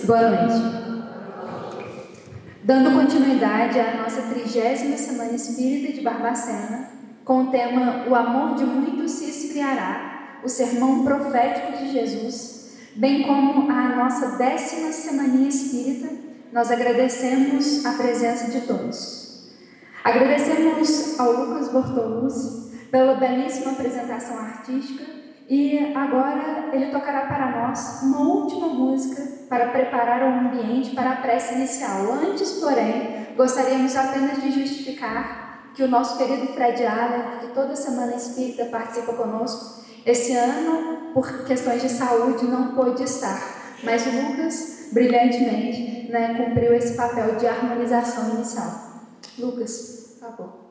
Boa noite. Dando continuidade à nossa 30ª Semana Espírita de Barbacena, com o tema O Amor de Muitos se Esfriará, o sermão profético de Jesus, bem como a nossa 10ª Semaninha Espírita, nós agradecemos a presença de todos. Agradecemos ao Lucas Bortoluzzi pela belíssima apresentação artística. E agora ele tocará para nós uma última música para preparar o ambiente para a prece inicial. Antes, porém, gostaríamos apenas de justificar que o nosso querido Fred Aleph, que toda semana espírita participa conosco, esse ano, por questões de saúde, não pôde estar. Mas o Lucas, brilhantemente, cumpriu esse papel de harmonização inicial. Lucas, por favor.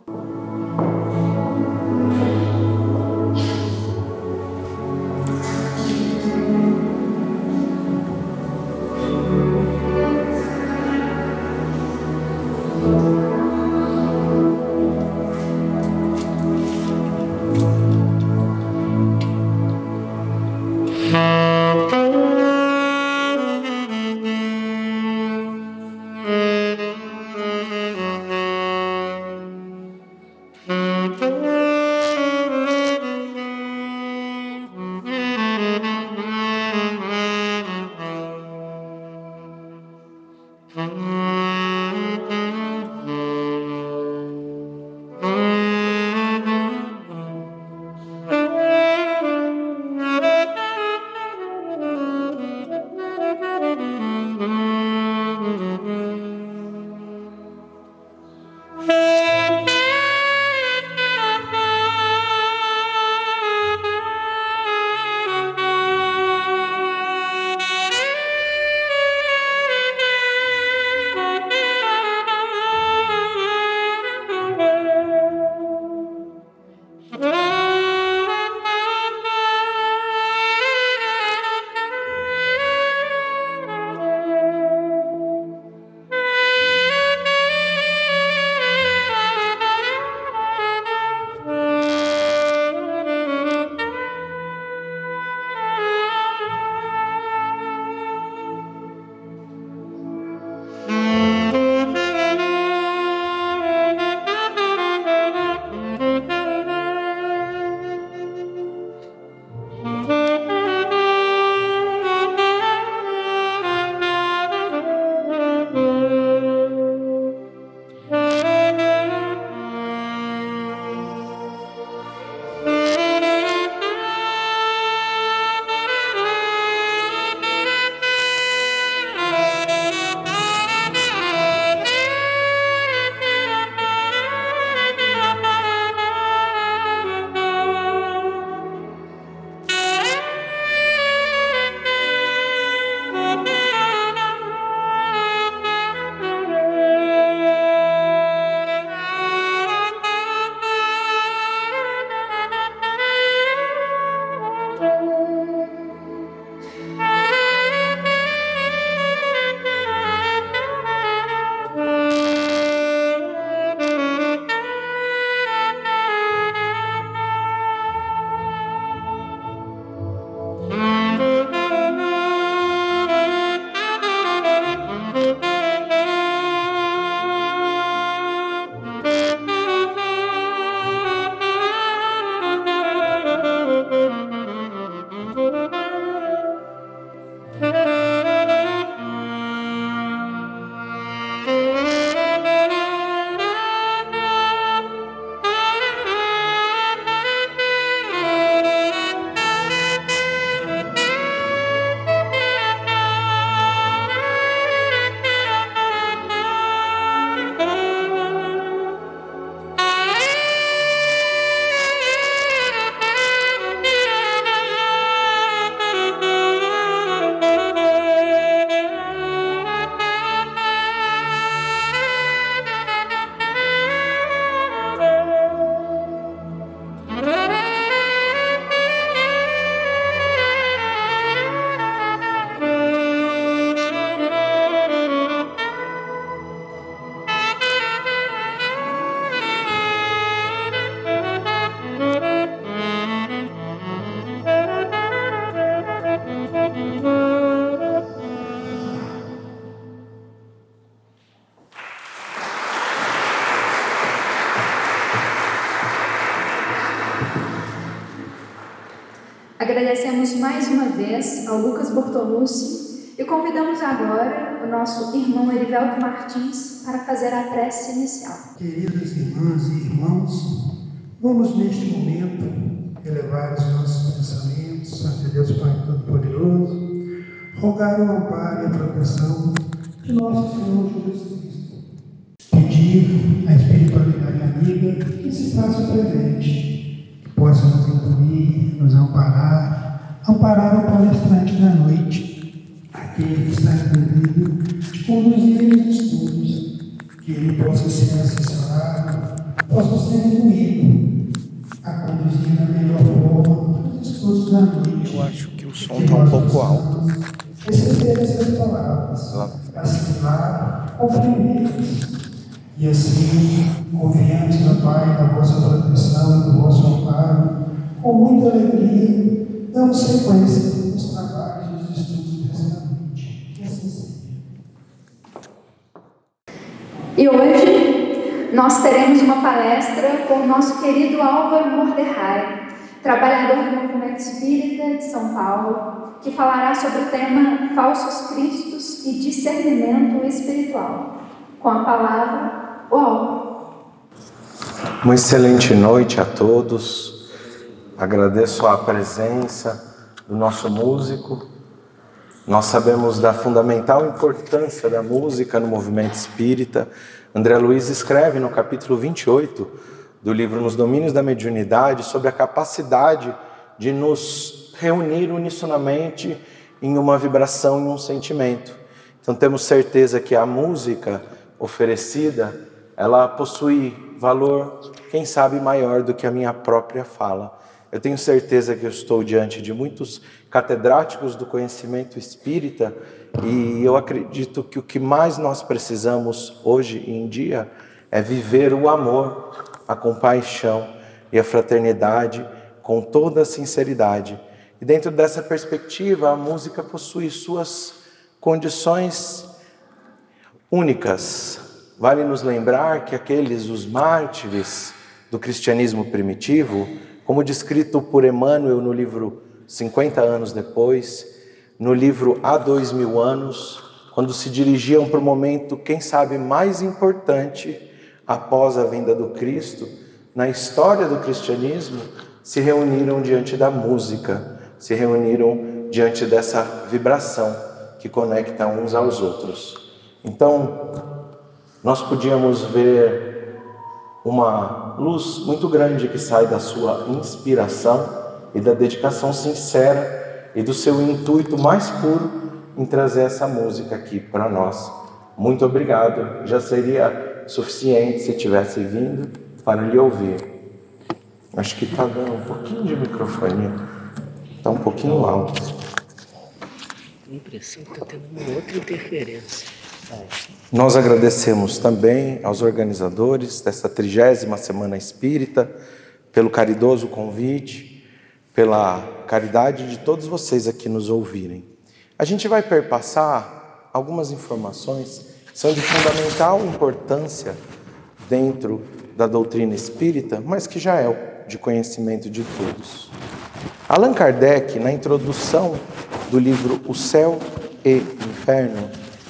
Agradecemos mais uma vez ao Lucas Bortolucci e convidamos agora o nosso irmão Erivelto Martins para fazer a prece inicial. Queridas irmãs e irmãos, vamos neste momento elevar os nossos pensamentos ante Deus Pai Todo-Poderoso, rogar o amparo e a proteção de nosso Senhor Jesus Cristo. Pedir à espiritualidade amiga que se faça presente, que possa nos incluir, nos amparar o palestrante da noite, aquele que está incumbido de conduzir os estudos, que ele possa ser assessorado, possa ser incluído a conduzir da melhor forma os estudos da noite. Eu acho que o som está um pouco alto. Receber essas palavras, assimilar, compreender e assim, confiantes no Pai, da vossa proteção e do vosso amparo, com muita alegria, damos sequência nos trabalhos e nos estudos desta noite. Que assim seja. E hoje nós teremos uma palestra com o nosso querido Álvaro Mordecai, trabalhador do Movimento Espírita de São Paulo, que falará sobre o tema Falsos Cristos e Discernimento Espiritual. Com a palavra, o Álvaro. Uma excelente noite a todos. Agradeço a presença do nosso músico. Nós sabemos da fundamental importância da música no movimento espírita. André Luiz escreve no capítulo 28 do livro Nos Domínios da Mediunidade sobre a capacidade de nos reunir unissonamente em uma vibração, em um sentimento. Então temos certeza que a música oferecida, ela possui valor, quem sabe, maior do que a minha própria fala. Eu tenho certeza que eu estou diante de muitos catedráticos do conhecimento espírita e eu acredito que o que mais nós precisamos hoje em dia é viver o amor, a compaixão e a fraternidade com toda a sinceridade. E dentro dessa perspectiva, a música possui suas condições únicas. Vale nos lembrar que os mártires do cristianismo primitivo, como descrito por Emmanuel no livro 50 anos depois, no livro Há 2000 anos, quando se dirigiam para o momento, quem sabe, mais importante após a vinda do Cristo, na história do cristianismo, se reuniram diante da música, se reuniram diante dessa vibração que conecta uns aos outros. Então, nós podíamos ver uma luz muito grande que sai da sua inspiração e da dedicação sincera e do seu intuito mais puro em trazer essa música aqui para nós. Muito obrigado. Já seria suficiente se tivesse vindo para lhe ouvir. Acho que está dando um pouquinho de microfone. Está um pouquinho alto. A impressão que está tendo uma outra interferência. Nós agradecemos também aos organizadores dessa 30ª Semana Espírita pelo caridoso convite, pela caridade de todos vocês aqui nos ouvirem. A gente vai perpassar algumas informações que são de fundamental importância dentro da doutrina espírita, mas que já é de conhecimento de todos. Allan Kardec, na introdução do livro O Céu e Inferno,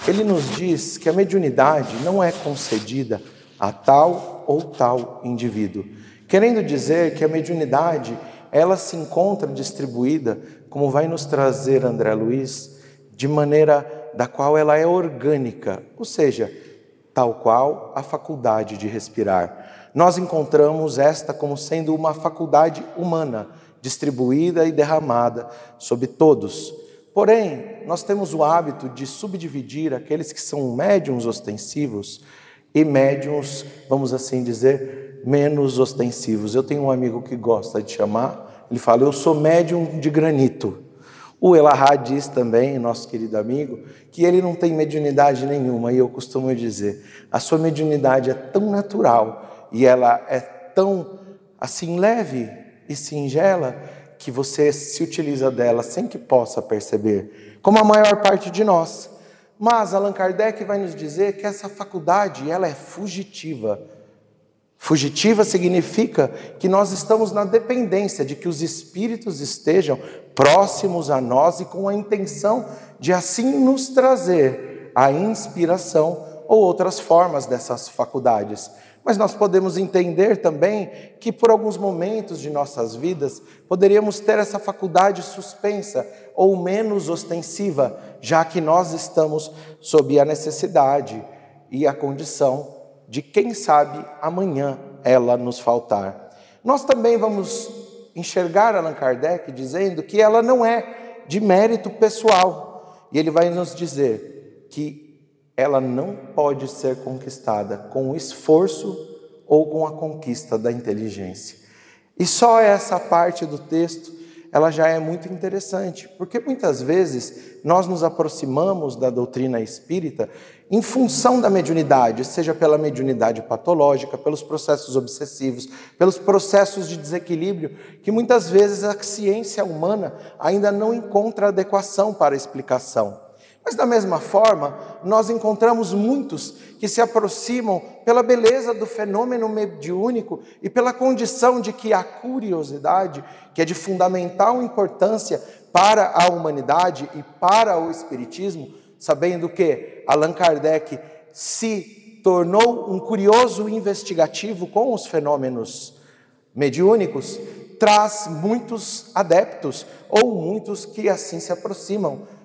ele nos diz que a mediunidade não é concedida a tal ou tal indivíduo, querendo dizer que a mediunidade, ela se encontra distribuída, como vai nos trazer André Luiz, de maneira da qual ela é orgânica, ou seja, tal qual a faculdade de respirar. Nós encontramos esta como sendo uma faculdade humana, distribuída e derramada sobre todos. Porém, nós temos o hábito de subdividir aqueles que são médiuns ostensivos e médiuns, vamos assim dizer, menos ostensivos. Eu tenho um amigo que gosta de chamar, ele fala, eu sou médium de granito. O Elahá diz também, nosso querido amigo, que ele não tem mediunidade nenhuma, e eu costumo dizer, a sua mediunidade é tão natural e ela é tão assim leve e singela que você se utiliza dela sem que possa perceber, como a maior parte de nós. Mas Allan Kardec vai nos dizer que essa faculdade ela é fugitiva, Fugitiva significa que nós estamos na dependência de que os espíritos estejam próximos a nós e com a intenção de assim nos trazer a inspiração ou outras formas dessas faculdades. Mas nós podemos entender também que por alguns momentos de nossas vidas poderíamos ter essa faculdade suspensa ou menos ostensiva, já que nós estamos sob a necessidade e a condição de, quem sabe, amanhã ela nos faltar. Nós também vamos enxergar Allan Kardec dizendo que ela não é de mérito pessoal. E ele vai nos dizer que ela não pode ser conquistada com o esforço ou com a conquista da inteligência. E só essa parte do texto, ela já é muito interessante, porque muitas vezes nós nos aproximamos da doutrina espírita em função da mediunidade, seja pela mediunidade patológica, pelos processos obsessivos, pelos processos de desequilíbrio, que muitas vezes a ciência humana ainda não encontra adequação para a explicação. Mas da mesma forma, nós encontramos muitos que se aproximam pela beleza do fenômeno mediúnico e pela condição de que a curiosidade, que é de fundamental importância para a humanidade e para o espiritismo, sabendo que Allan Kardec se tornou um curioso investigativo com os fenômenos mediúnicos, traz muitos adeptos ou muitos que assim se aproximam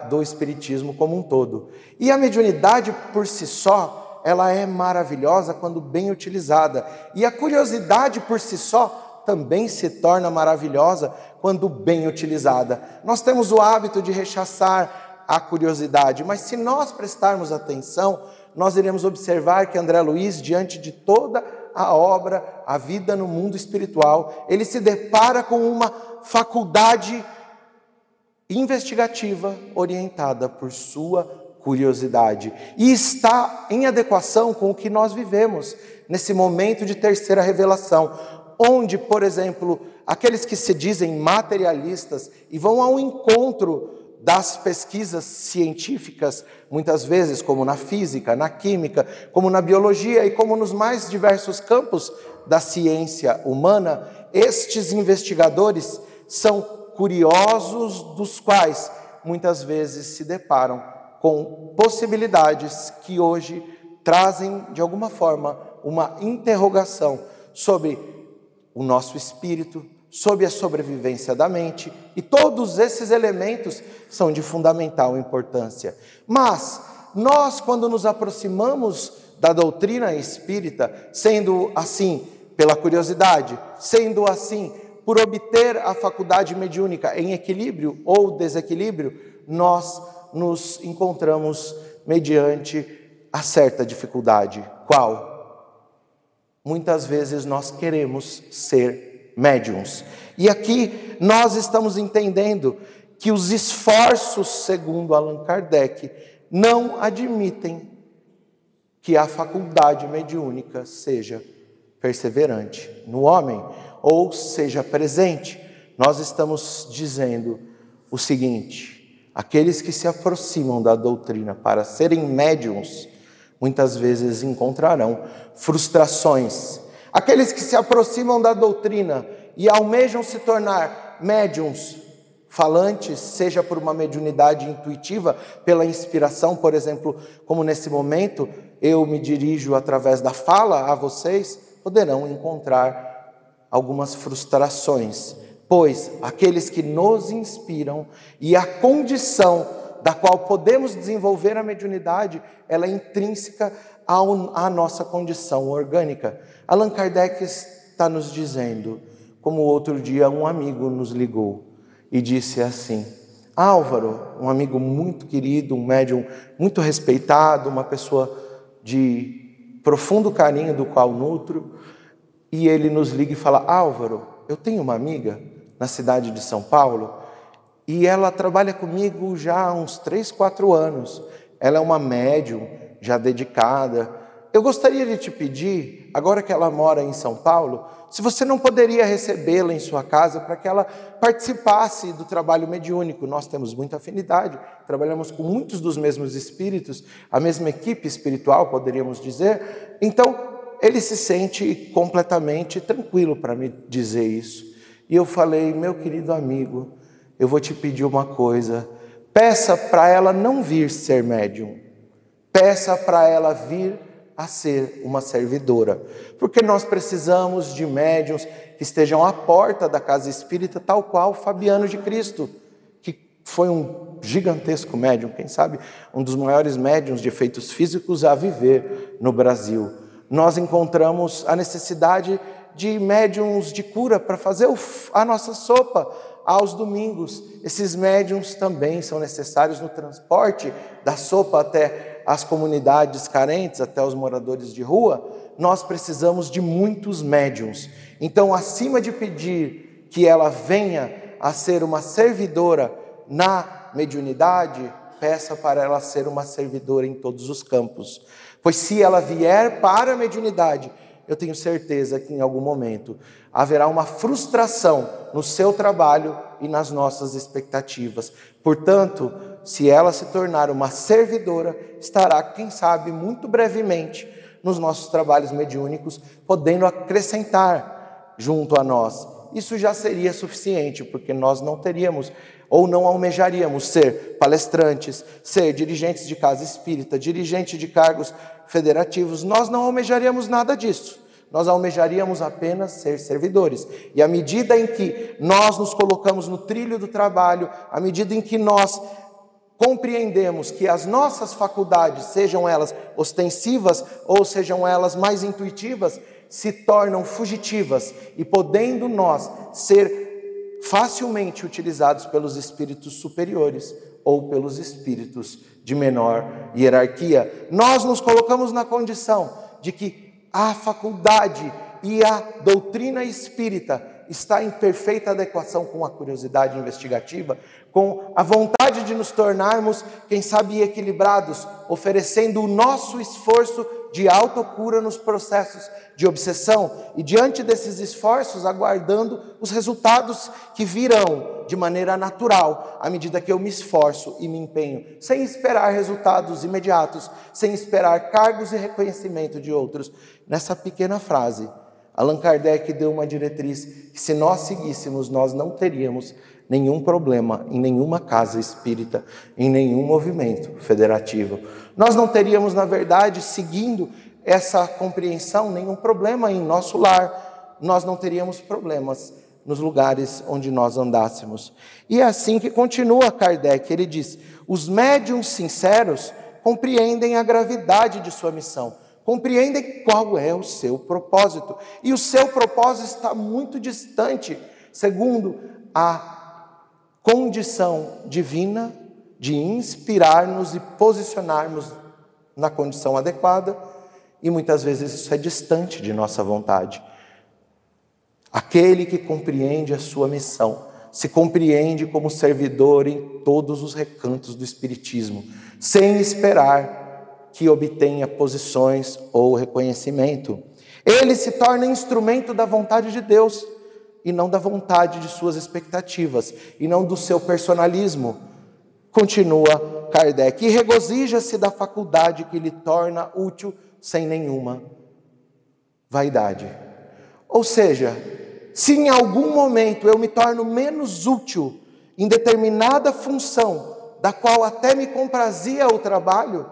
do espiritismo como um todo. E a mediunidade por si só, ela é maravilhosa quando bem utilizada. E a curiosidade por si só também se torna maravilhosa quando bem utilizada. Nós temos o hábito de rechaçar a curiosidade, mas se nós prestarmos atenção, nós iremos observar que André Luiz, diante de toda a obra, a vida no mundo espiritual, ele se depara com uma faculdade investigativa orientada por sua curiosidade e está em adequação com o que nós vivemos nesse momento de terceira revelação, onde, por exemplo, aqueles que se dizem materialistas e vão ao encontro das pesquisas científicas, muitas vezes como na física, na química, como na biologia e como nos mais diversos campos da ciência humana, estes investigadores são curiosos, dos quais muitas vezes se deparam com possibilidades que hoje trazem, de alguma forma, uma interrogação sobre o nosso espírito, sobre a sobrevivência da mente, e todos esses elementos são de fundamental importância. Mas nós, quando nos aproximamos da doutrina espírita, sendo assim pela curiosidade, sendo assim por obter a faculdade mediúnica em equilíbrio ou desequilíbrio, nós nos encontramos mediante a certa dificuldade. Qual? Muitas vezes nós queremos ser médiuns. E aqui nós estamos entendendo que os esforços, segundo Allan Kardec, não admitem que a faculdade mediúnica seja perseverante no homem, ou seja presente. Nós estamos dizendo o seguinte: aqueles que se aproximam da doutrina para serem médiuns, muitas vezes encontrarão frustrações. Aqueles que se aproximam da doutrina e almejam se tornar médiuns falantes, seja por uma mediunidade intuitiva, pela inspiração, por exemplo, como nesse momento eu me dirijo através da fala a vocês, poderão encontrar algumas frustrações, pois aqueles que nos inspiram e a condição da qual podemos desenvolver a mediunidade, ela é intrínseca à nossa condição orgânica. Allan Kardec está nos dizendo, como outro dia um amigo nos ligou e disse assim: Álvaro, um amigo muito querido, um médium muito respeitado, uma pessoa de profundo carinho do qual nutro, e ele nos liga e fala: Álvaro, eu tenho uma amiga na cidade de São Paulo e ela trabalha comigo já há uns 3, 4 anos. Ela é uma médium já dedicada. Eu gostaria de te pedir, agora que ela mora em São Paulo, se você não poderia recebê-la em sua casa para que ela participasse do trabalho mediúnico. Nós temos muita afinidade, trabalhamos com muitos dos mesmos espíritos, a mesma equipe espiritual, poderíamos dizer. Então, ele se sente completamente tranquilo para me dizer isso. E eu falei: meu querido amigo, eu vou te pedir uma coisa, peça para ela não vir ser médium, peça para ela vir a ser uma servidora, porque nós precisamos de médiuns que estejam à porta da casa espírita, tal qual Fabiano de Cristo, que foi um gigantesco médium, quem sabe um dos maiores médiuns de efeitos físicos a viver no Brasil. Nós encontramos a necessidade de médiuns de cura para fazer a nossa sopa aos domingos. Esses médiuns também são necessários no transporte da sopa até as comunidades carentes, até os moradores de rua. Nós precisamos de muitos médiuns. Então, acima de pedir que ela venha a ser uma servidora na mediunidade, peça para ela ser uma servidora em todos os campos. Pois se ela vier para a mediunidade, eu tenho certeza que em algum momento haverá uma frustração no seu trabalho e nas nossas expectativas. Portanto, se ela se tornar uma servidora, estará, quem sabe, muito brevemente nos nossos trabalhos mediúnicos, podendo acrescentar junto a nós. Isso já seria suficiente, porque nós não teríamos ou não almejaríamos ser palestrantes, ser dirigentes de casa espírita, dirigente de cargos federativos. Nós não almejaríamos nada disso. Nós almejaríamos apenas ser servidores. E à medida em que nós nos colocamos no trilho do trabalho, à medida em que nós compreendemos que as nossas faculdades, sejam elas ostensivas ou sejam elas mais intuitivas, se tornam fugitivas e podendo nós ser facilmente utilizados pelos espíritos superiores ou pelos espíritos de menor hierarquia, nós nos colocamos na condição de que a faculdade e a doutrina espírita está em perfeita adequação com a curiosidade investigativa, com a vontade de nos tornarmos, quem sabe, equilibrados, oferecendo o nosso esforço de autocura nos processos de obsessão e diante desses esforços aguardando os resultados que virão de maneira natural à medida que eu me esforço e me empenho, sem esperar resultados imediatos, sem esperar cargos e reconhecimento de outros. Nessa pequena frase, Allan Kardec deu uma diretriz que, se nós seguíssemos, nós não teríamos nenhum problema em nenhuma casa espírita, em nenhum movimento federativo. Nós não teríamos, na verdade, seguindo essa compreensão, nenhum problema em nosso lar. Nós não teríamos problemas nos lugares onde nós andássemos. E é assim que continua Kardec. Ele diz: os médiuns sinceros compreendem a gravidade de sua missão, compreendem qual é o seu propósito. E o seu propósito está muito distante, segundo a condição divina de inspirar-nos e posicionarmos na condição adequada, e muitas vezes isso é distante de nossa vontade. Aquele que compreende a sua missão se compreende como servidor em todos os recantos do Espiritismo, sem esperar que obtenha posições ou reconhecimento. Ele se torna instrumento da vontade de Deus e não da vontade de suas expectativas e não do seu personalismo. Continua Kardec: e regozija-se da faculdade que lhe torna útil sem nenhuma vaidade. Ou seja, se em algum momento eu me torno menos útil em determinada função, da qual até me comprazia o trabalho,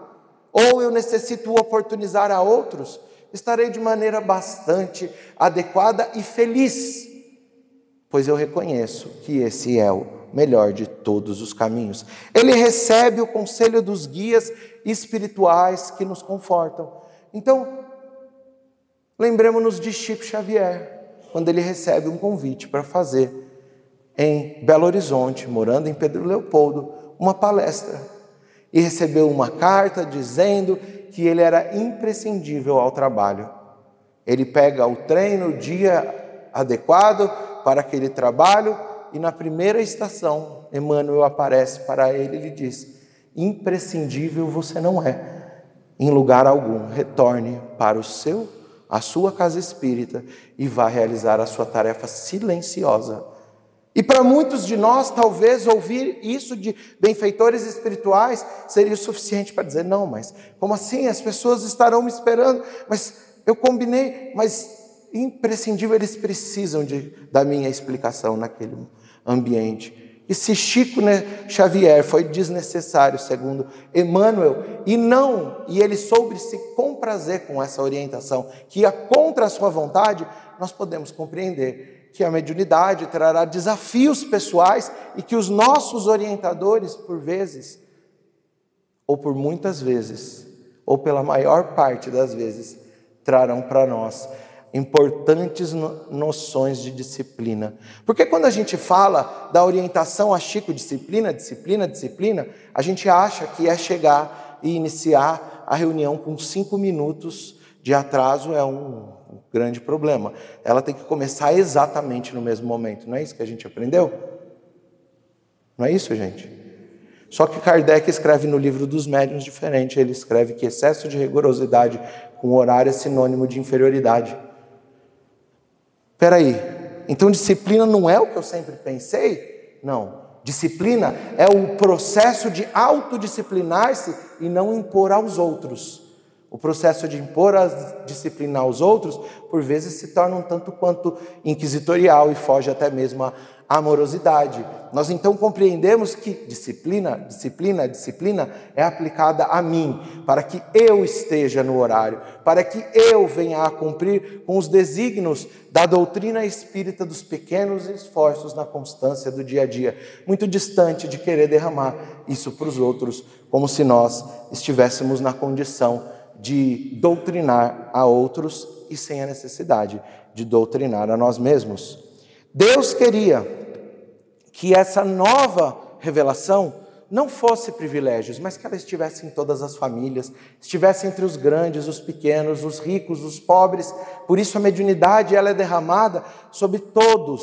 ou eu necessito oportunizar a outros, estarei de maneira bastante adequada e feliz, pois eu reconheço que esse é o melhor de todos os caminhos. Ele recebe o conselho dos guias espirituais que nos confortam. Então, lembremos-nos de Chico Xavier, quando ele recebe um convite para fazer em Belo Horizonte, morando em Pedro Leopoldo, uma palestra. E recebeu uma carta dizendo que ele era imprescindível ao trabalho. Ele pega o trem no dia adequado para aquele trabalho e na primeira estação, Emmanuel aparece para ele e lhe diz: imprescindível você não é. Em lugar algum, retorne para a sua casa espírita e vá realizar a sua tarefa silenciosa. E para muitos de nós, talvez ouvir isso de benfeitores espirituais seria o suficiente para dizer: não, mas como assim? As pessoas estarão me esperando. Mas eu combinei, mas imprescindível, eles precisam da minha explicação naquele ambiente. E se Chico Xavier foi desnecessário, segundo Emmanuel, e ele soube se comprazer com essa orientação, que ia contra a sua vontade, nós podemos compreender que a mediunidade trará desafios pessoais e que os nossos orientadores, por vezes, ou por muitas vezes, ou pela maior parte das vezes, trarão para nós importantes noções de disciplina. Porque quando a gente fala da orientação a Chico, disciplina, a gente acha que é chegar e iniciar a reunião com 5 minutos de atraso é um grande problema. Ela tem que começar exatamente no mesmo momento. Não é isso que a gente aprendeu? Não é isso, gente? Só que Kardec escreve no livro dos médiuns diferente. Ele escreve que excesso de rigorosidade com horário é sinônimo de inferioridade. Espera aí, então disciplina não é o que eu sempre pensei? Não, disciplina é o processo de autodisciplinar-se e não impor aos outros. O processo de impor a disciplina aos outros, por vezes, se torna um tanto quanto inquisitorial e foge até mesmo à amorosidade. Nós então compreendemos que disciplina é aplicada a mim, para que eu esteja no horário, para que eu venha a cumprir com os desígnios da doutrina espírita dos pequenos esforços na constância do dia a dia, muito distante de querer derramar isso para os outros, como se nós estivéssemos na condição de doutrinar a outros e sem a necessidade de doutrinar a nós mesmos. Deus queria que essa nova revelação não fosse privilégios, mas que ela estivesse em todas as famílias, estivesse entre os grandes, os pequenos, os ricos, os pobres. Por isso a mediunidade ela é derramada sobre todos.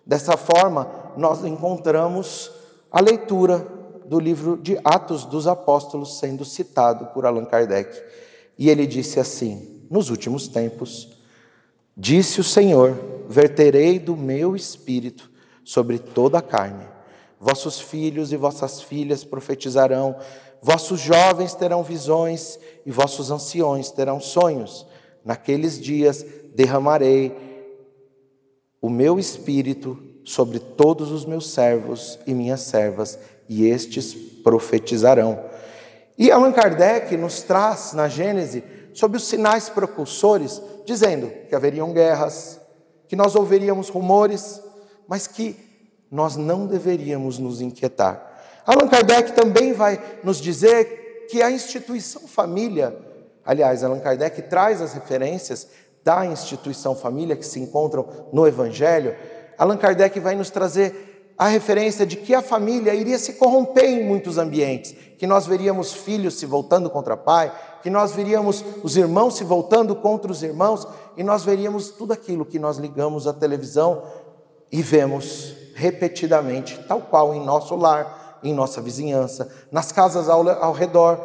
Dessa forma, nós encontramos a leitura do livro de Atos dos Apóstolos sendo citado por Allan Kardec. E ele disse assim: nos últimos tempos, disse o Senhor, verterei do meu espírito sobre toda a carne. Vossos filhos e vossas filhas profetizarão, vossos jovens terão visões e vossos anciões terão sonhos. Naqueles dias derramarei o meu espírito sobre todos os meus servos e minhas servas, e estes profetizarão. E Allan Kardec nos traz na Gênese sobre os sinais precursores, dizendo que haveriam guerras, que nós ouviríamos rumores, mas que nós não deveríamos nos inquietar. Allan Kardec também vai nos dizer que a instituição família, aliás, Allan Kardec traz as referências da instituição família que se encontram no Evangelho. Allan Kardec vai nos trazer a referência de que a família iria se corromper em muitos ambientes, que nós veríamos filhos se voltando contra pai, que nós veríamos os irmãos se voltando contra os irmãos, e nós veríamos tudo aquilo que nós ligamos à televisão e vemos repetidamente, tal qual em nosso lar, em nossa vizinhança, nas casas ao redor,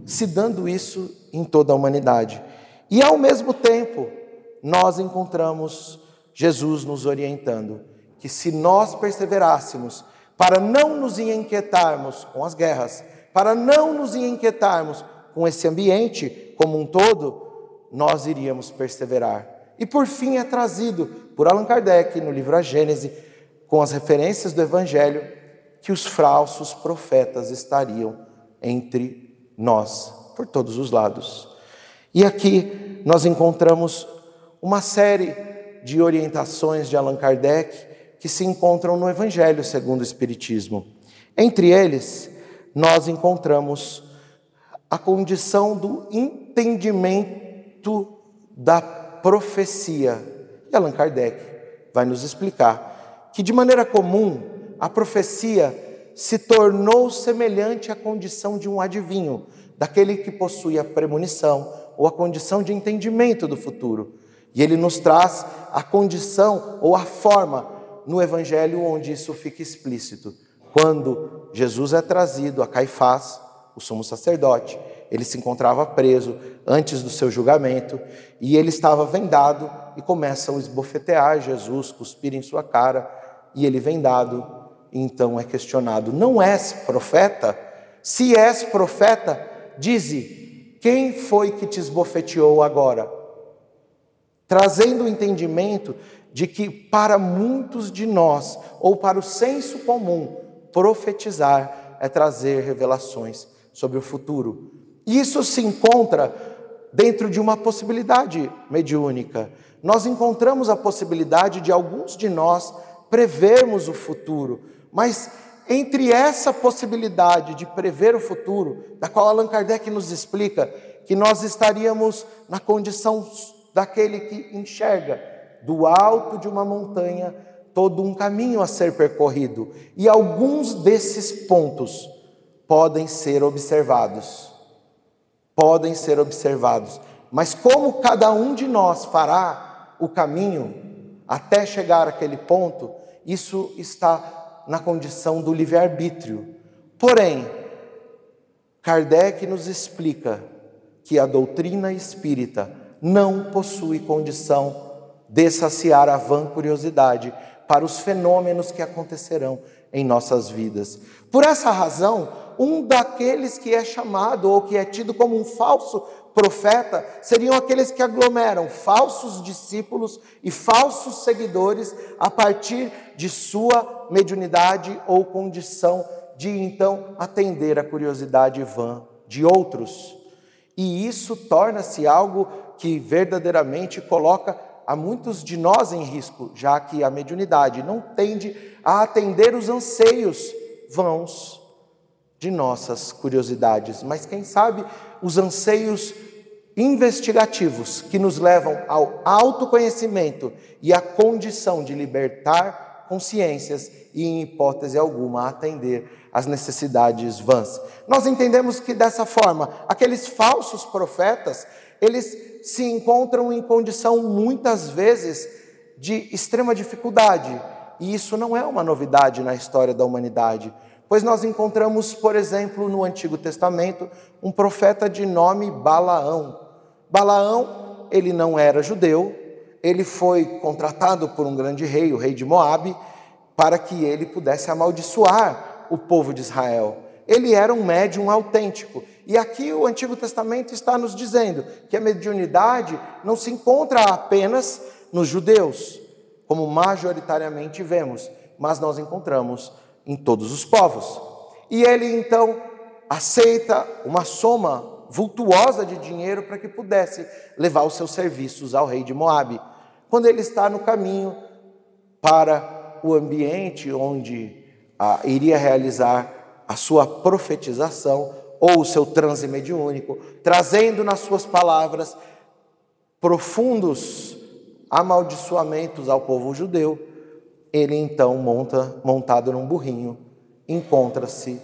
se dando isso em toda a humanidade. E ao mesmo tempo, nós encontramos Jesus nos orientando, que se nós perseverássemos para não nos inquietarmos com as guerras, para não nos inquietarmos com esse ambiente como um todo, nós iríamos perseverar. E por fim é trazido por Allan Kardec no livro A Gênese, com as referências do Evangelho, que os falsos profetas estariam entre nós, por todos os lados. E aqui nós encontramos uma série de orientações de Allan Kardec que se encontram no Evangelho segundo o Espiritismo. Entre eles, nós encontramos a condição do entendimento da profecia. E Allan Kardec vai nos explicar que, de maneira comum, a profecia se tornou semelhante à condição de um adivinho, daquele que possui a premonição ou a condição de entendimento do futuro. E ele nos traz a condição ou a forma no Evangelho onde isso fica explícito. Quando Jesus é trazido a Caifás, o sumo sacerdote, ele se encontrava preso antes do seu julgamento e ele estava vendado e começam a esbofetear Jesus, cuspir em sua cara, e ele vendado, e então é questionado: não és profeta? Se és profeta, dize Quem foi que te esbofeteou agora? Trazendo o entendimento de que para muitos de nós, ou para o senso comum, profetizar é trazer revelações sobre o futuro. E isso se encontra dentro de uma possibilidade mediúnica. Nós encontramos a possibilidade de alguns de nós prevermos o futuro, mas entre essa possibilidade de prever o futuro, da qual Allan Kardec nos explica que nós estaríamos na condição daquele que enxerga do alto de uma montanha todo um caminho a ser percorrido, e alguns desses pontos podem ser observados, mas como cada um de nós fará o caminho até chegar àquele ponto, isso está na condição do livre-arbítrio. Porém, Kardec nos explica que a doutrina espírita não possui condição de saciar a vã curiosidade para os fenômenos que acontecerão em nossas vidas. Por essa razão, um daqueles que é chamado ou que é tido como um falso profeta seriam aqueles que aglomeram falsos discípulos e falsos seguidores a partir de sua mediunidade ou condição de então atender a curiosidade vã de outros. E isso torna-se algo que verdadeiramente coloca a muitos de nós em risco, já que a mediunidade não tende a atender os anseios vãos de nossas curiosidades, mas quem sabe os anseios investigativos que nos levam ao autoconhecimento e à condição de libertar consciências e, em hipótese alguma, atender às necessidades vãs. Nós entendemos que dessa forma, aqueles falsos profetas, eles se encontram em condição muitas vezes de extrema dificuldade, e isso não é uma novidade na história da humanidade, pois nós encontramos, por exemplo, no Antigo Testamento, um profeta de nome Balaão. Balaão, ele não era judeu, ele foi contratado por um grande rei, o rei de Moabe, para que ele pudesse amaldiçoar o povo de Israel. Ele era um médium autêntico. E aqui o Antigo Testamento está nos dizendo que a mediunidade não se encontra apenas nos judeus, como majoritariamente vemos, mas nós encontramos em todos os povos. E ele então aceita uma soma vultuosa de dinheiro para que pudesse levar os seus serviços ao rei de Moabe. Quando ele está no caminho para o ambiente onde iria realizar a sua profetização ou o seu transe mediúnico, trazendo nas suas palavras profundos amaldiçoamentos ao povo judeu, ele então montado num burrinho, encontra-se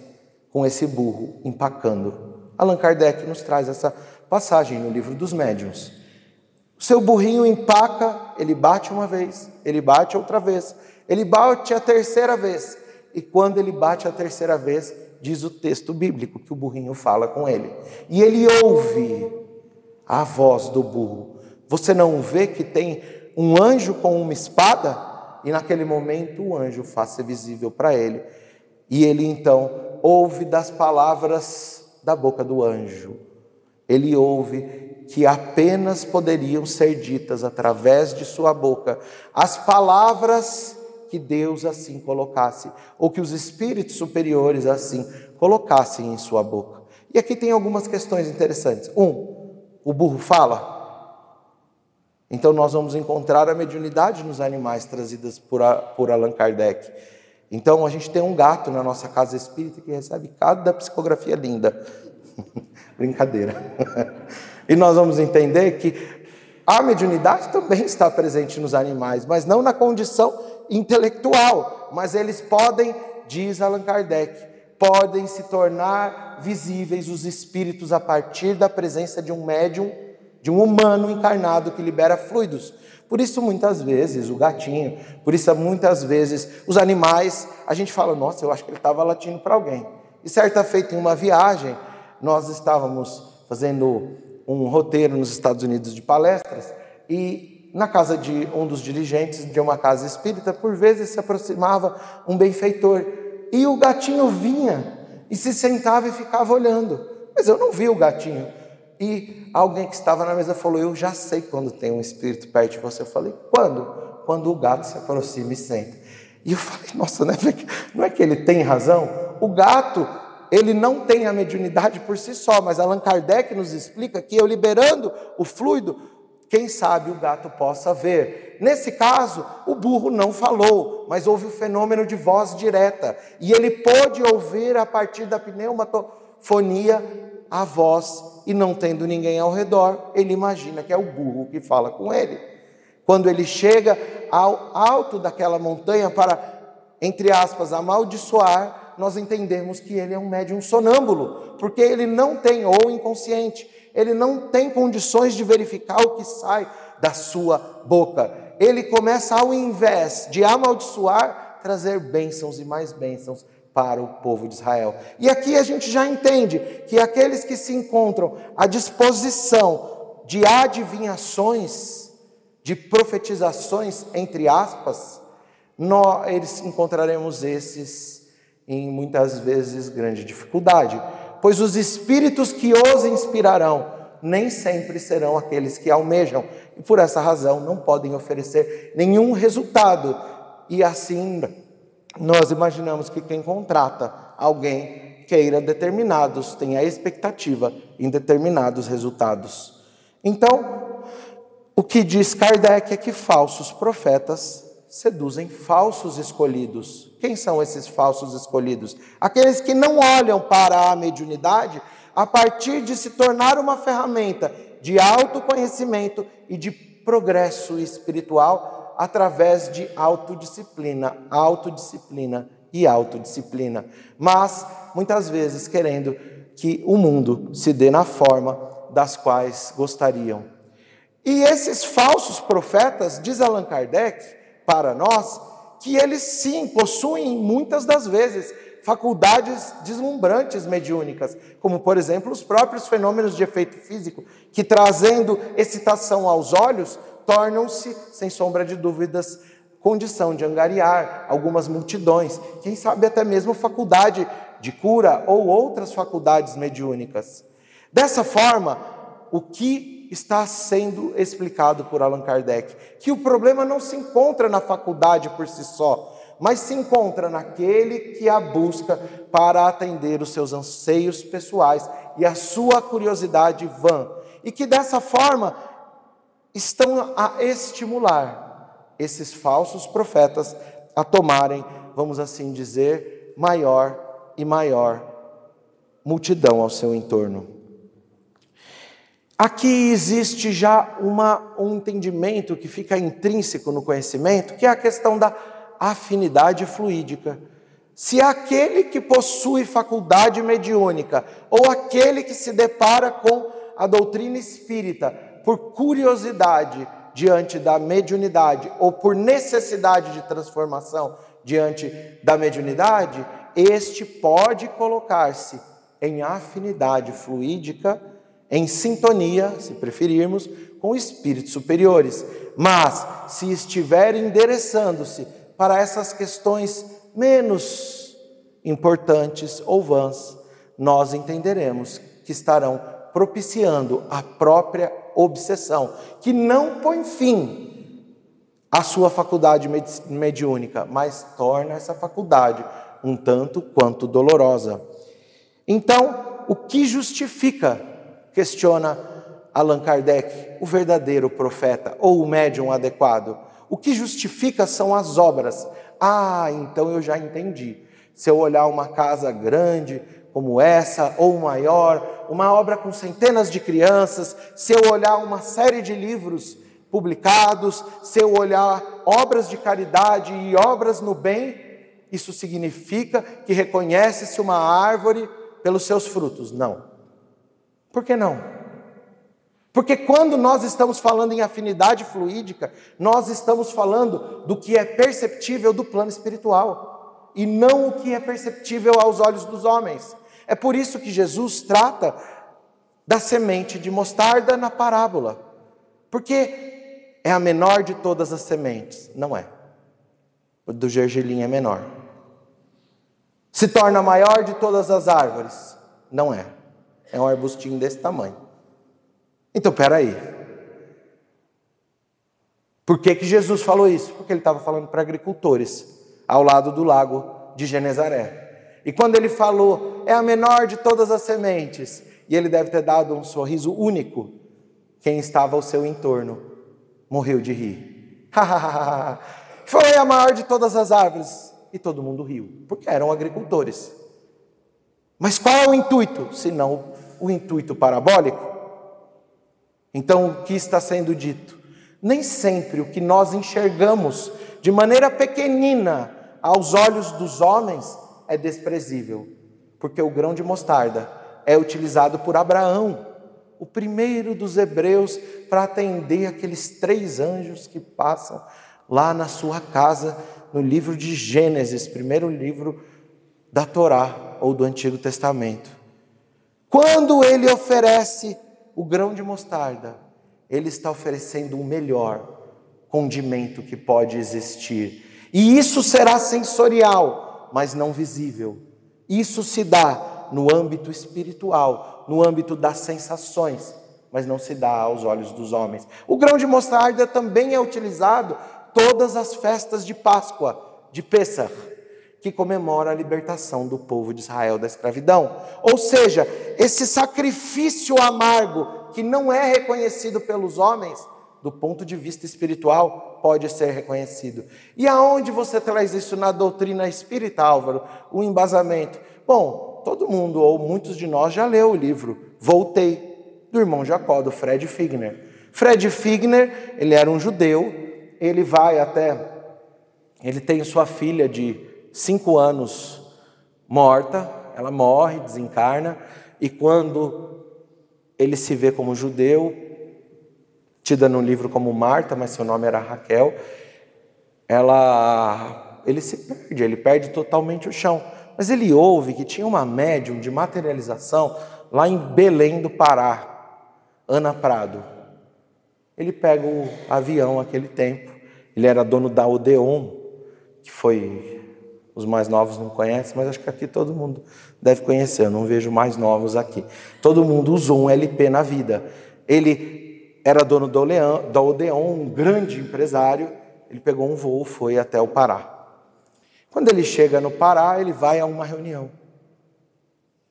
com esse burro empacando. Allan Kardec nos traz essa passagem no livro dos Médiuns. O seu burrinho empaca, ele bate uma vez, ele bate outra vez, ele bate a terceira vez, e quando ele bate a terceira vez, diz o texto bíblico que o burrinho fala com ele. E ele ouve a voz do burro. Você não vê que tem um anjo com uma espada? E naquele momento o anjo faz-se visível para ele. E ele então ouve das palavras da boca do anjo. Ele ouve que apenas poderiam ser ditas através de sua boca as palavras que Deus assim colocasse, ou que os espíritos superiores assim colocassem em sua boca. E aqui tem algumas questões interessantes. O burro fala? Então nós vamos encontrar a mediunidade nos animais trazidas por Allan Kardec. Então a gente tem um gato na nossa casa espírita que recebe cada psicografia linda. Brincadeira. E nós vamos entender que a mediunidade também está presente nos animais, mas não na condição intelectual, mas eles podem, diz Allan Kardec, podem se tornar visíveis os espíritos a partir da presença de um médium, de um humano encarnado que libera fluidos. Por isso muitas vezes o gatinho, por isso muitas vezes os animais, a gente fala, nossa, eu acho que ele estava latindo para alguém. E certa feita em uma viagem, nós estávamos fazendo um roteiro nos Estados Unidos de palestras, e na casa de um dos dirigentes de uma casa espírita, por vezes se aproximava um benfeitor, e o gatinho vinha e se sentava e ficava olhando, mas eu não vi o gatinho. E alguém que estava na mesa falou: eu já sei quando tem um espírito perto de você. Eu falei: quando? Quando o gato se aproxima e senta. E eu falei: nossa, não é que ele tem razão? O gato, ele não tem a mediunidade por si só, mas Allan Kardec nos explica que eu liberando o fluido, quem sabe o gato possa ver. Nesse caso, o burro não falou, mas houve o fenômeno de voz direta. E ele pôde ouvir a partir da pneumatofonia a voz, e não tendo ninguém ao redor, ele imagina que é o burro que fala com ele. Quando ele chega ao alto daquela montanha para, entre aspas, amaldiçoar, nós entendemos que ele é um médium sonâmbulo, porque ele não tem, ou inconsciente, ele não tem condições de verificar o que sai da sua boca. Ele começa, ao invés de amaldiçoar, trazer bênçãos e mais bênçãos para o povo de Israel. E aqui a gente já entende que aqueles que se encontram à disposição de adivinhações, de profetizações, entre aspas, eles encontraremos esses em muitas vezes grande dificuldade, pois os espíritos que os inspirarão nem sempre serão aqueles que almejam, e por essa razão não podem oferecer nenhum resultado. E assim nós imaginamos que quem contrata alguém queira tenha expectativa em determinados resultados. Então, o que diz Kardec é que falsos profetas seduzem falsos escolhidos. Quem são esses falsos escolhidos? Aqueles que não olham para a mediunidade a partir de se tornar uma ferramenta de autoconhecimento e de progresso espiritual através de autodisciplina, mas muitas vezes querendo que o mundo se dê na forma das quais gostariam. E esses falsos profetas, diz Allan Kardec para nós, que eles sim possuem muitas das vezes faculdades deslumbrantes mediúnicas, como por exemplo os próprios fenômenos de efeito físico, que trazendo excitação aos olhos, tornam-se, sem sombra de dúvidas, condição de angariar algumas multidões, quem sabe até mesmo faculdade de cura ou outras faculdades mediúnicas. Dessa forma, o que está sendo explicado por Allan Kardec? Que o problema não se encontra na faculdade por si só, mas se encontra naquele que a busca para atender os seus anseios pessoais e a sua curiosidade vã, e que dessa forma estão a estimular esses falsos profetas a tomarem, vamos assim dizer, maior e maior multidão ao seu entorno. Aqui existe já um entendimento que fica intrínseco no conhecimento, que é a questão da afinidade fluídica. Se aquele que possui faculdade mediúnica, ou aquele que se depara com a doutrina espírita, por curiosidade diante da mediunidade, ou por necessidade de transformação diante da mediunidade, este pode colocar-se em afinidade fluídica, em sintonia, se preferirmos, com espíritos superiores. Mas, se estiver endereçando-se para essas questões menos importantes ou vãs, nós entenderemos que estarão propiciando a própria obsessão, que não põe fim à sua faculdade mediúnica, mas torna essa faculdade um tanto quanto dolorosa. Então, o que justifica, questiona Allan Kardec, o verdadeiro profeta ou o médium adequado? O que justifica são as obras. Então eu já entendi. Se eu olhar uma casa grande como essa, ou maior, uma obra com centenas de crianças, se eu olhar uma série de livros publicados, se eu olhar obras de caridade e obras no bem, isso significa que reconhece-se uma árvore pelos seus frutos? Não. Por que não? Porque quando nós estamos falando em afinidade fluídica, nós estamos falando do que é perceptível do plano espiritual, e não o que é perceptível aos olhos dos homens. É por isso que Jesus trata da semente de mostarda na parábola, porque é a menor de todas as sementes. Não é. O do gergelim é menor. Se torna a maior de todas as árvores? Não é. É um arbustinho desse tamanho. Então, peraí. Por que Jesus falou isso? Porque ele estava falando para agricultores, ao lado do lago de Genezaré. E quando ele falou, é a menor de todas as sementes, e ele deve ter dado um sorriso único, quem estava ao seu entorno morreu de rir. Foi a maior de todas as árvores. E todo mundo riu, porque eram agricultores. Mas qual é o intuito? Senão o intuito parabólico. Então, o que está sendo dito? Nem sempre o que nós enxergamos de maneira pequenina aos olhos dos homens é desprezível. Porque o grão de mostarda é utilizado por Abraão, o primeiro dos hebreus, para atender aqueles 3 anjos que passam lá na sua casa, no livro de Gênesis, primeiro livro da Torá ou do Antigo Testamento. Quando ele oferece o grão de mostarda, ele está oferecendo o melhor condimento que pode existir. E isso será sensorial, mas não visível. Isso se dá no âmbito espiritual, no âmbito das sensações, mas não se dá aos olhos dos homens. O grão de mostarda também é utilizado todas as festas de Páscoa, de Pêssar, que comemora a libertação do povo de Israel da escravidão. Ou seja, esse sacrifício amargo, que não é reconhecido pelos homens, do ponto de vista espiritual, pode ser reconhecido. E aonde você traz isso na doutrina espírita, Álvaro? O embasamento. Bom, todo mundo, ou muitos de nós, já leu o livro Voltei, do irmão Jacó, do Fred Figner. Fred Figner, ele era um judeu. Ele tem sua filha de 5 anos morta, ela morre, desencarna, e quando ele se vê como judeu, tida no livro como Marta, mas seu nome era Raquel, ele se perde, ele perde totalmente o chão. Mas ele ouve que tinha uma médium de materialização lá em Belém do Pará, Ana Prado. Ele pega o avião naquele tempo, ele era dono da Odeon, que foi, os mais novos não conhecem, mas acho que aqui todo mundo deve conhecer, eu não vejo mais novos aqui. Todo mundo usou um LP na vida. Ele era dono da Odeon, um grande empresário, ele pegou um voo, foi até o Pará. Quando ele chega no Pará, ele vai a uma reunião,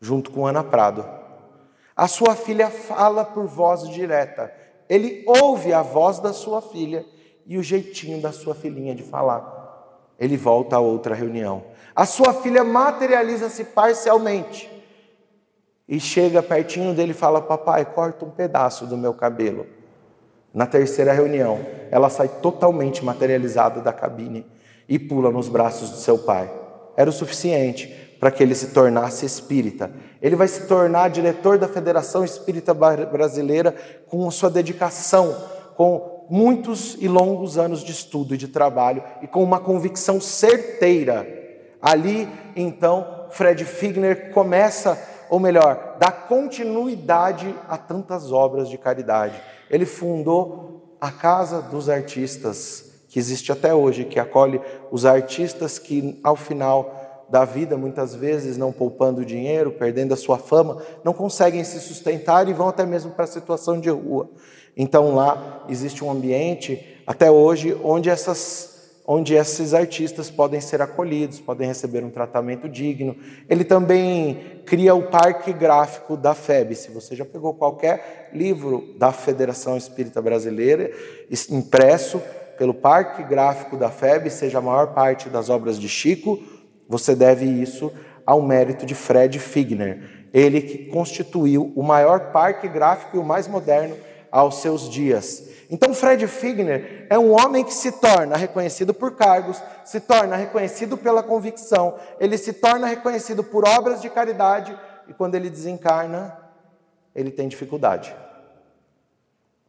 junto com Ana Prado. A sua filha fala por voz direta. Ele ouve a voz da sua filha e o jeitinho da sua filhinha de falar. Ele volta a outra reunião. A sua filha materializa-se parcialmente. E chega pertinho dele e fala, papai, corta um pedaço do meu cabelo. Na terceira reunião, ela sai totalmente materializada da cabine e pula nos braços do seu pai. Era o suficiente para que ele se tornasse espírita. Ele vai se tornar diretor da Federação Espírita Brasileira com sua dedicação, com muitos e longos anos de estudo e de trabalho e com uma convicção certeira. Ali, então, Fred Figner começa, ou melhor, dá continuidade a tantas obras de caridade. Ele fundou a Casa dos Artistas, que existe até hoje, que acolhe os artistas que, ao final da vida, muitas vezes não poupando dinheiro, perdendo a sua fama, não conseguem se sustentar e vão até mesmo para a situação de rua. Então lá existe um ambiente, até hoje, onde esses artistas podem ser acolhidos, podem receber um tratamento digno. Ele também cria o Parque Gráfico da FEB. Se você já pegou qualquer livro da Federação Espírita Brasileira, impresso pelo Parque Gráfico da FEB, seja a maior parte das obras de Chico, você deve isso ao mérito de Fred Figner. Ele que constituiu o maior parque gráfico e o mais moderno aos seus dias. Então Fred Figner é um homem que se torna reconhecido por cargos, se torna reconhecido pela convicção, ele se torna reconhecido por obras de caridade e quando ele desencarna, ele tem dificuldade.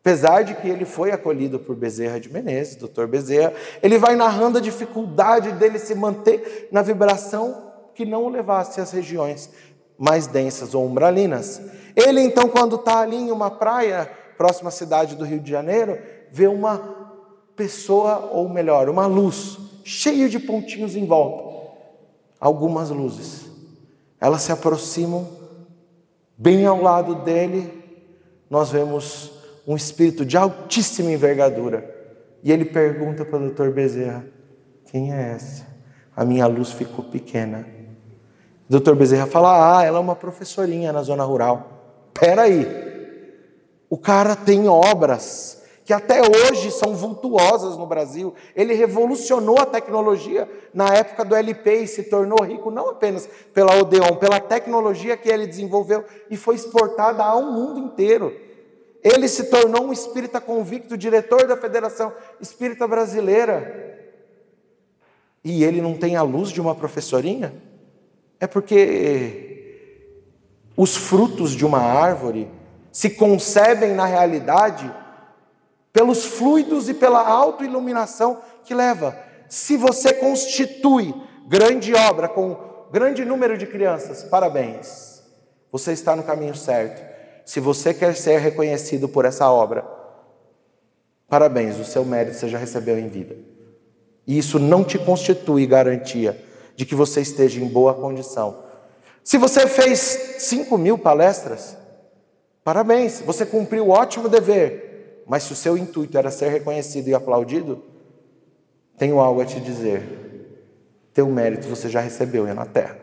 Apesar de que ele foi acolhido por Bezerra de Menezes, Dr. Bezerra, ele vai narrando a dificuldade dele se manter na vibração que não o levasse às regiões mais densas ou umbralinas. Ele então, quando está ali em uma praia, próxima à cidade do Rio de Janeiro, vê uma pessoa, ou melhor, uma luz, cheia de pontinhos em volta. Algumas luzes. Elas se aproximam, bem ao lado dele, nós vemos um espírito de altíssima envergadura. E ele pergunta para o Dr. Bezerra: quem é essa? A minha luz ficou pequena. O Dr. Bezerra fala: ela é uma professorinha na zona rural. Peraí, o cara tem obras que até hoje são vultuosas no Brasil. Ele revolucionou a tecnologia na época do LP e se tornou rico não apenas pela Odeon, pela tecnologia que ele desenvolveu e foi exportada ao mundo inteiro. Ele se tornou um espírita convicto, diretor da Federação Espírita Brasileira. E ele não tem a luz de uma professorinha? É porque os frutos de uma árvore se concebem na realidade pelos fluidos e pela autoiluminação que leva. Se você constitui grande obra com grande número de crianças, parabéns, você está no caminho certo. Se você quer ser reconhecido por essa obra, parabéns, o seu mérito você já recebeu em vida. E isso não te constitui garantia de que você esteja em boa condição. Se você fez 5.000 palestras, parabéns, você cumpriu o ótimo dever. Mas se o seu intuito era ser reconhecido e aplaudido, tenho algo a te dizer. Teu mérito você já recebeu na terra.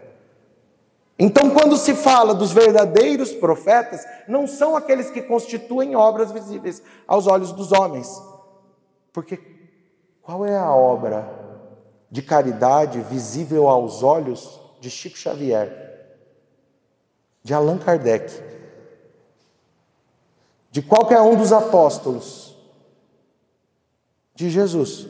Então, quando se fala dos verdadeiros profetas, não são aqueles que constituem obras visíveis aos olhos dos homens. Porque qual é a obra de caridade visível aos olhos de Chico Xavier, de Allan Kardec, de qualquer um dos apóstolos, de Jesus?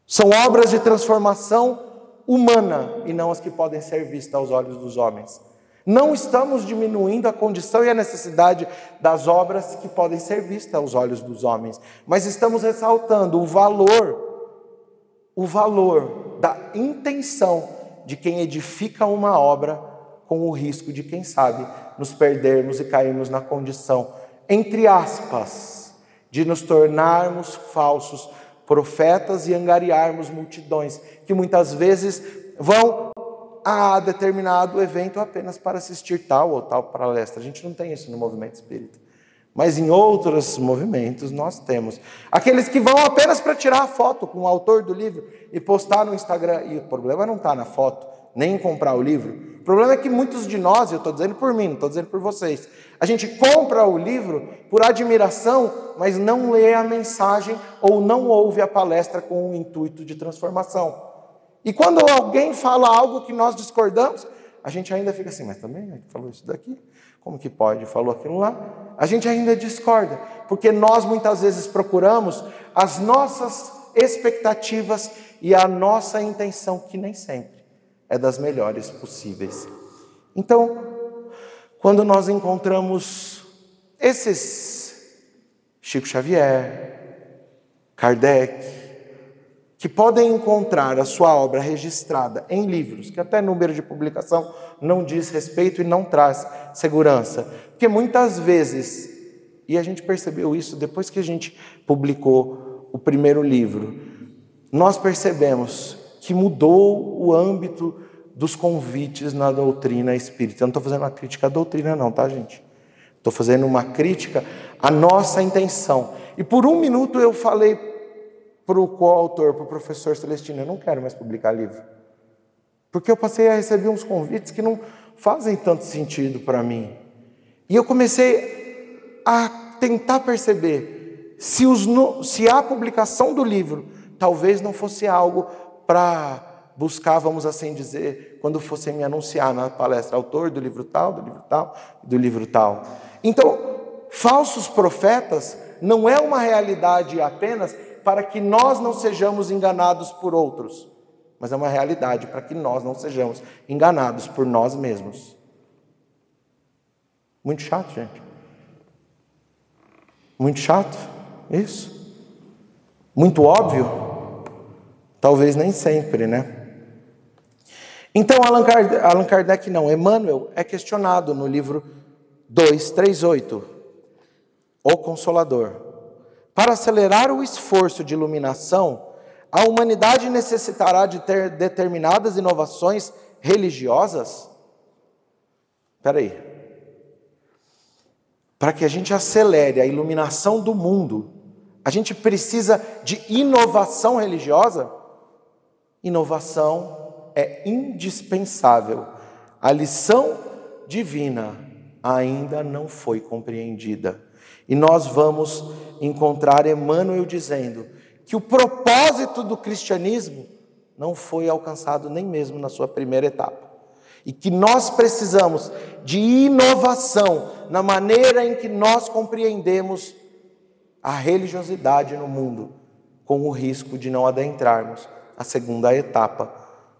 São obras de transformação humana e não as que podem ser vistas aos olhos dos homens. Não estamos diminuindo a condição e a necessidade das obras que podem ser vistas aos olhos dos homens, mas estamos ressaltando o valor da intenção de quem edifica uma obra, com o risco de, quem sabe, nos perdermos e cairmos na condição, entre aspas, de nos tornarmos falsos profetas e angariarmos multidões que muitas vezes vão a determinado evento apenas para assistir tal ou tal palestra. A gente não tem isso no movimento espírita. Mas em outros movimentos nós temos. Aqueles que vão apenas para tirar a foto com o autor do livro e postar no Instagram. E o problema não está na foto, nem em comprar o livro. O problema é que muitos de nós, eu estou dizendo por mim, não estou dizendo por vocês, a gente compra o livro por admiração, mas não lê a mensagem ou não ouve a palestra com o intuito de transformação. E quando alguém fala algo que nós discordamos, a gente ainda fica assim: mas também falou isso daqui? Como que pode? Falou aquilo lá? A gente ainda discorda, porque nós muitas vezes procuramos as nossas expectativas e a nossa intenção, que nem sempre é das melhores possíveis. Então, quando nós encontramos esses Chico Xavier, Kardec, que podem encontrar a sua obra registrada em livros, que até número de publicação não diz respeito e não traz segurança. Porque muitas vezes, e a gente percebeu isso depois que a gente publicou o primeiro livro, nós percebemos que mudou o âmbito dos convites na doutrina espírita. Eu não estou fazendo uma crítica à doutrina não, tá, gente? Estou fazendo uma crítica à nossa intenção. E por um minuto eu falei para o coautor, para o professor Celestino: eu não quero mais publicar livro. Porque eu passei a receber uns convites que não fazem tanto sentido para mim. E eu comecei a tentar perceber se a publicação do livro talvez não fosse algo para buscar, vamos assim dizer, quando fossem me anunciar na palestra, autor do livro tal, do livro tal, do livro tal. Então, falsos profetas não é uma realidade apenas para que nós não sejamos enganados por outros, mas é uma realidade para que nós não sejamos enganados por nós mesmos. Muito chato, gente. Muito chato, isso. Muito óbvio. Talvez nem sempre, né? Então, Allan Kardec não, Emmanuel é questionado no livro 238, O Consolador. Para acelerar o esforço de iluminação, a humanidade necessitará de ter determinadas inovações religiosas? Espera aí. para que a gente acelere a iluminação do mundo, a gente precisa de inovação religiosa? Inovação é indispensável. A lição divina ainda não foi compreendida. E nós vamos encontrar Emmanuel dizendo que o propósito do cristianismo não foi alcançado nem mesmo na sua primeira etapa. E que nós precisamos de inovação na maneira em que nós compreendemos a religiosidade no mundo, com o risco de não adentrarmos a segunda etapa,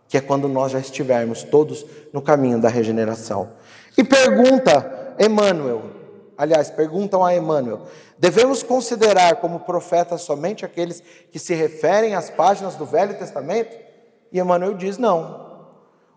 que é quando nós já estivermos todos no caminho da regeneração. E perguntam a Emmanuel, devemos considerar como profetas somente aqueles que se referem às páginas do Velho Testamento? E Emmanuel diz, não.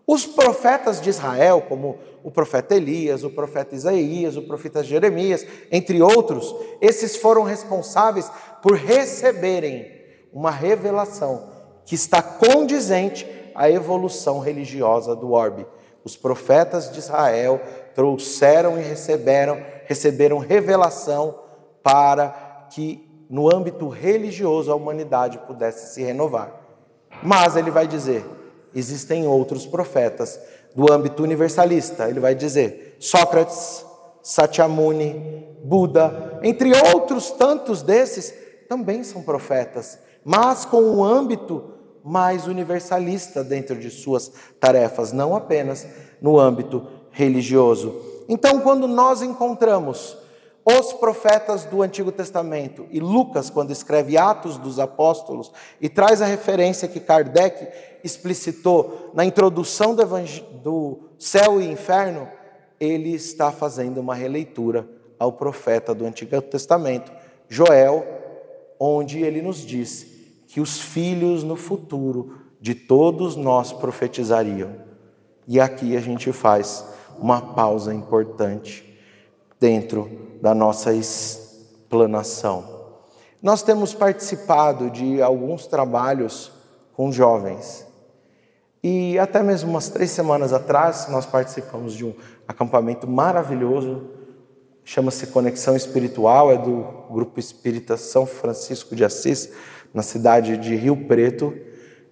Os profetas de Israel, como o profeta Elias, o profeta Isaías, o profeta Jeremias, entre outros, esses foram responsáveis por receberem uma revelação que está condizente à evolução religiosa do orbe. Os profetas de Israel trouxeram e receberam revelação para que no âmbito religioso a humanidade pudesse se renovar. Mas ele vai dizer, existem outros profetas do âmbito universalista. Ele vai dizer, Sócrates, Sakyamuni, Buda, entre outros tantos desses, também são profetas, mas com um âmbito mais universalista dentro de suas tarefas, não apenas no âmbito religioso. Então, quando nós encontramos os profetas do Antigo Testamento e Lucas, quando escreve Atos dos Apóstolos e traz a referência que Kardec explicitou na introdução do céu e inferno, ele está fazendo uma releitura ao profeta do Antigo Testamento, Joel, onde ele nos diz que os filhos no futuro de todos nós profetizariam. E aqui a gente faz uma pausa importante dentro da nossa explanação. Nós temos participado de alguns trabalhos com jovens. E até mesmo umas 3 semanas atrás, nós participamos de um acampamento maravilhoso, chama-se Conexão Espiritual, é do Grupo Espírita São Francisco de Assis, na cidade de Rio Preto.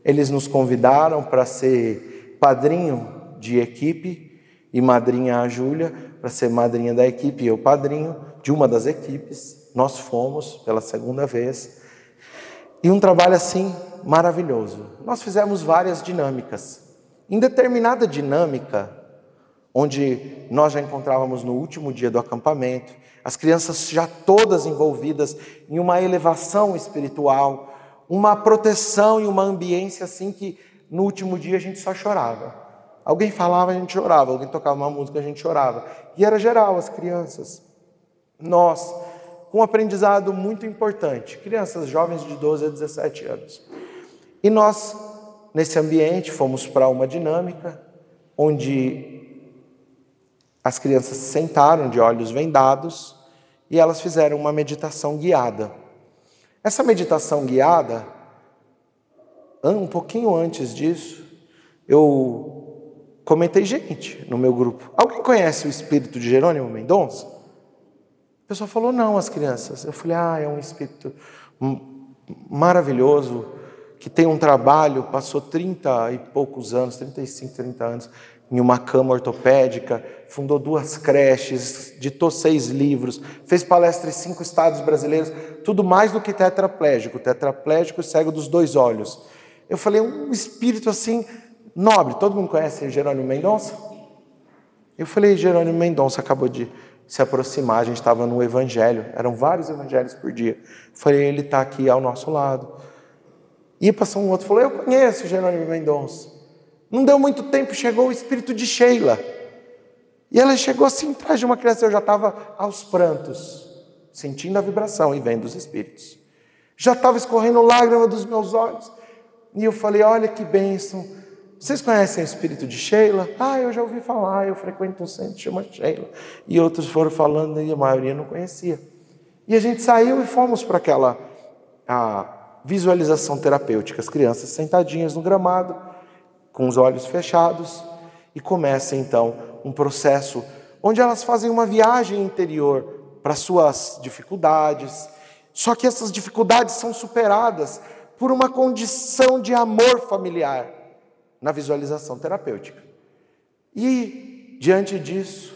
Eles nos convidaram para ser padrinho de equipe e madrinha a Júlia, para ser madrinha da equipe e eu padrinho de uma das equipes. Nós fomos pela segunda vez. E um trabalho assim maravilhoso. Nós fizemos várias dinâmicas. Em determinada dinâmica, onde nós já encontrávamos no último dia do acampamento, as crianças já todas envolvidas em uma elevação espiritual, uma proteção e uma ambiência assim que no último dia a gente só chorava. Alguém falava, a gente chorava. Alguém tocava uma música, a gente chorava. E era geral, as crianças. Nós, com um aprendizado muito importante. Crianças jovens de 12 a 17 anos. E nós, nesse ambiente, fomos para uma dinâmica onde as crianças se sentaram de olhos vendados e elas fizeram uma meditação guiada. Essa meditação guiada, um pouquinho antes disso, eu comentei, gente, no meu grupo, alguém conhece o espírito de Jerônimo Mendonça? A pessoa falou, não, as crianças. Eu falei, é um espírito maravilhoso, que tem um trabalho, passou 30 e poucos anos, 35, 30 anos, em uma cama ortopédica, fundou 2 creches, ditou 6 livros, fez palestra em 5 estados brasileiros, tudo mais do que tetraplégico e cego dos 2 olhos. Eu falei, um espírito assim, nobre. Todo mundo conhece Jerônimo Mendonça? Eu falei, Jerônimo Mendonça acabou de se aproximar, a gente estava no evangelho, eram vários evangelhos por dia. Eu falei, ele está aqui ao nosso lado. E passou um outro, falou, eu conheço Jerônimo Mendonça. Não deu muito tempo, chegou o espírito de Sheila. E ela chegou assim, atrás de uma criança, eu já estava aos prantos, sentindo a vibração e vendo os espíritos. Já estava escorrendo lágrima dos meus olhos. E eu falei, olha que bênção. Vocês conhecem o espírito de Sheila? Eu já ouvi falar, eu frequento um centro que chama Sheila. E outros foram falando e a maioria não conhecia. E a gente saiu e fomos para aquela visualização terapêutica. As crianças sentadinhas no gramado, com os olhos fechados, e começa então um processo onde elas fazem uma viagem interior para suas dificuldades. Só que essas dificuldades são superadas por uma condição de amor familiar na visualização terapêutica. E, diante disso,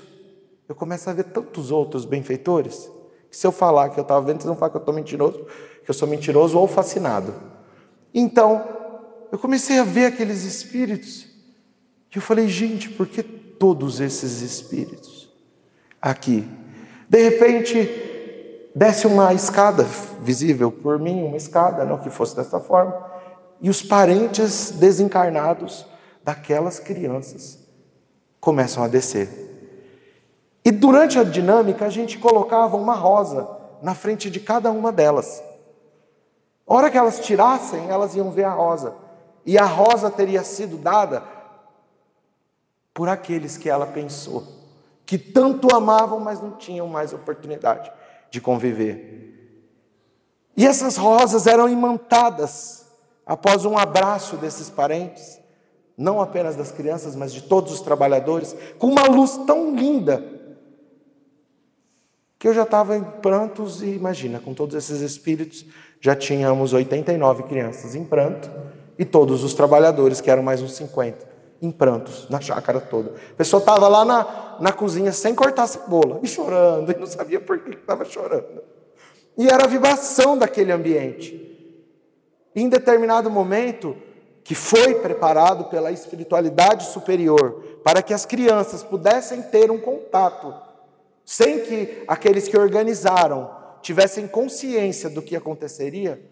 eu começo a ver tantos outros benfeitores, que se eu falar que eu estava vendo, vocês vão falar que eu estou mentiroso, que eu sou mentiroso ou fascinado. Então, eu comecei a ver aqueles espíritos, e eu falei, gente, por que todos esses espíritos aqui? De repente, desce uma escada, visível por mim, uma escada, não que fosse dessa forma, e os parentes desencarnados daquelas crianças começam a descer. E durante a dinâmica, a gente colocava uma rosa na frente de cada uma delas. A hora que elas tirassem, elas iam ver a rosa. E a rosa teria sido dada por aqueles que ela pensou, que tanto amavam, mas não tinham mais oportunidade de conviver. E essas rosas eram imantadas após um abraço desses parentes, não apenas das crianças, mas de todos os trabalhadores, com uma luz tão linda, que eu já estava em prantos, e imagina, com todos esses espíritos, já tínhamos 89 crianças em pranto, e todos os trabalhadores, que eram mais uns 50, em prantos, na chácara toda. A pessoa estava lá na cozinha, sem cortar cebola, e chorando, e não sabia por que estava chorando. E era a vibração daquele ambiente. E em determinado momento, que foi preparado pela espiritualidade superior, para que as crianças pudessem ter um contato, sem que aqueles que organizaram tivessem consciência do que aconteceria,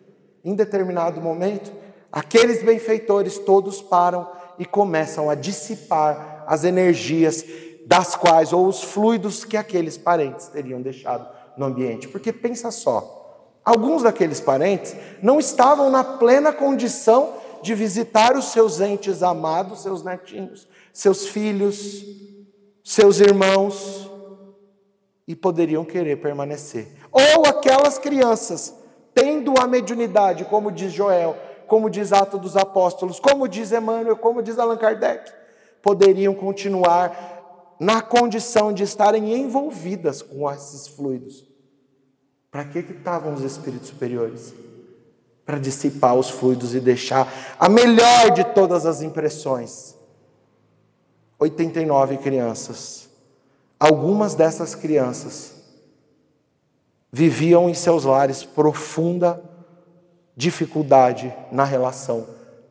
em determinado momento, aqueles benfeitores todos param e começam a dissipar as energias das quais, ou os fluidos que aqueles parentes teriam deixado no ambiente. Porque pensa só, alguns daqueles parentes não estavam na plena condição de visitar os seus entes amados, seus netinhos, seus filhos, seus irmãos, e poderiam querer permanecer. Ou aquelas crianças, tendo a mediunidade, como diz Joel, como diz Atos dos Apóstolos, como diz Emmanuel, como diz Allan Kardec, poderiam continuar na condição de estarem envolvidas com esses fluidos. Para que estavam os espíritos superiores? Para dissipar os fluidos e deixar a melhor de todas as impressões. 89 crianças. Algumas dessas crianças viviam em seus lares profunda dificuldade na relação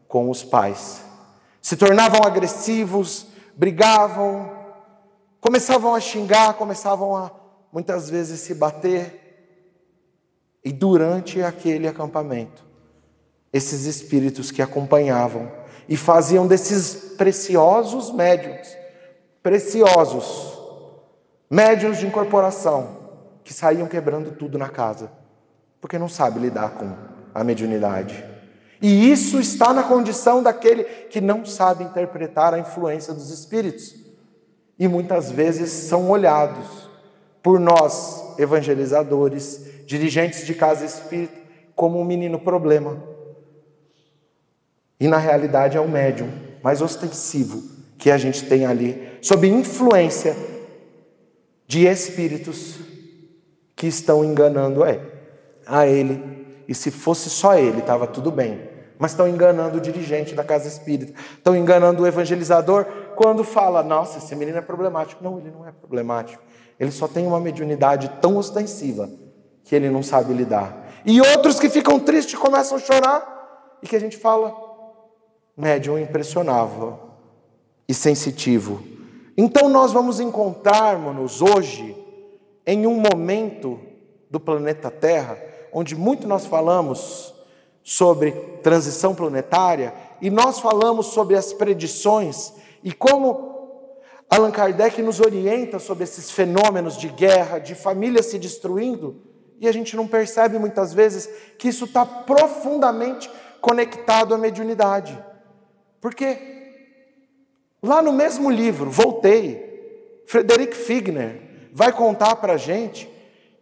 com os pais. Se tornavam agressivos, brigavam, começavam a xingar, começavam a, muitas vezes, se bater. E durante aquele acampamento, esses espíritos que acompanhavam e faziam desses preciosos médiuns, médiuns de incorporação, que saíam quebrando tudo na casa, porque não sabe lidar com a mediunidade. E isso está na condição daquele que não sabe interpretar a influência dos espíritos. E muitas vezes são olhados por nós, evangelizadores, dirigentes de casa espírita, como um menino problema. E na realidade é um médium mais ostensivo que a gente tem ali, sob influência de espíritos que estão enganando a ele. E se fosse só ele, estava tudo bem. Mas estão enganando o dirigente da casa espírita, estão enganando o evangelizador quando fala, nossa, esse menino é problemático. Não, ele não é problemático. Ele só tem uma mediunidade tão ostensiva que ele não sabe lidar. E outros que ficam tristes começam a chorar e que a gente fala, médium impressionável e sensitivo. Então nós vamos encontrarmos-nos hoje em um momento do planeta Terra, onde muito nós falamos sobre transição planetária, e nós falamos sobre as predições, e como Allan Kardec nos orienta sobre esses fenômenos de guerra, de famílias se destruindo, e a gente não percebe muitas vezes que isso está profundamente conectado à mediunidade. Porque lá no mesmo livro, Voltei, Frederick Figner vai contar para a gente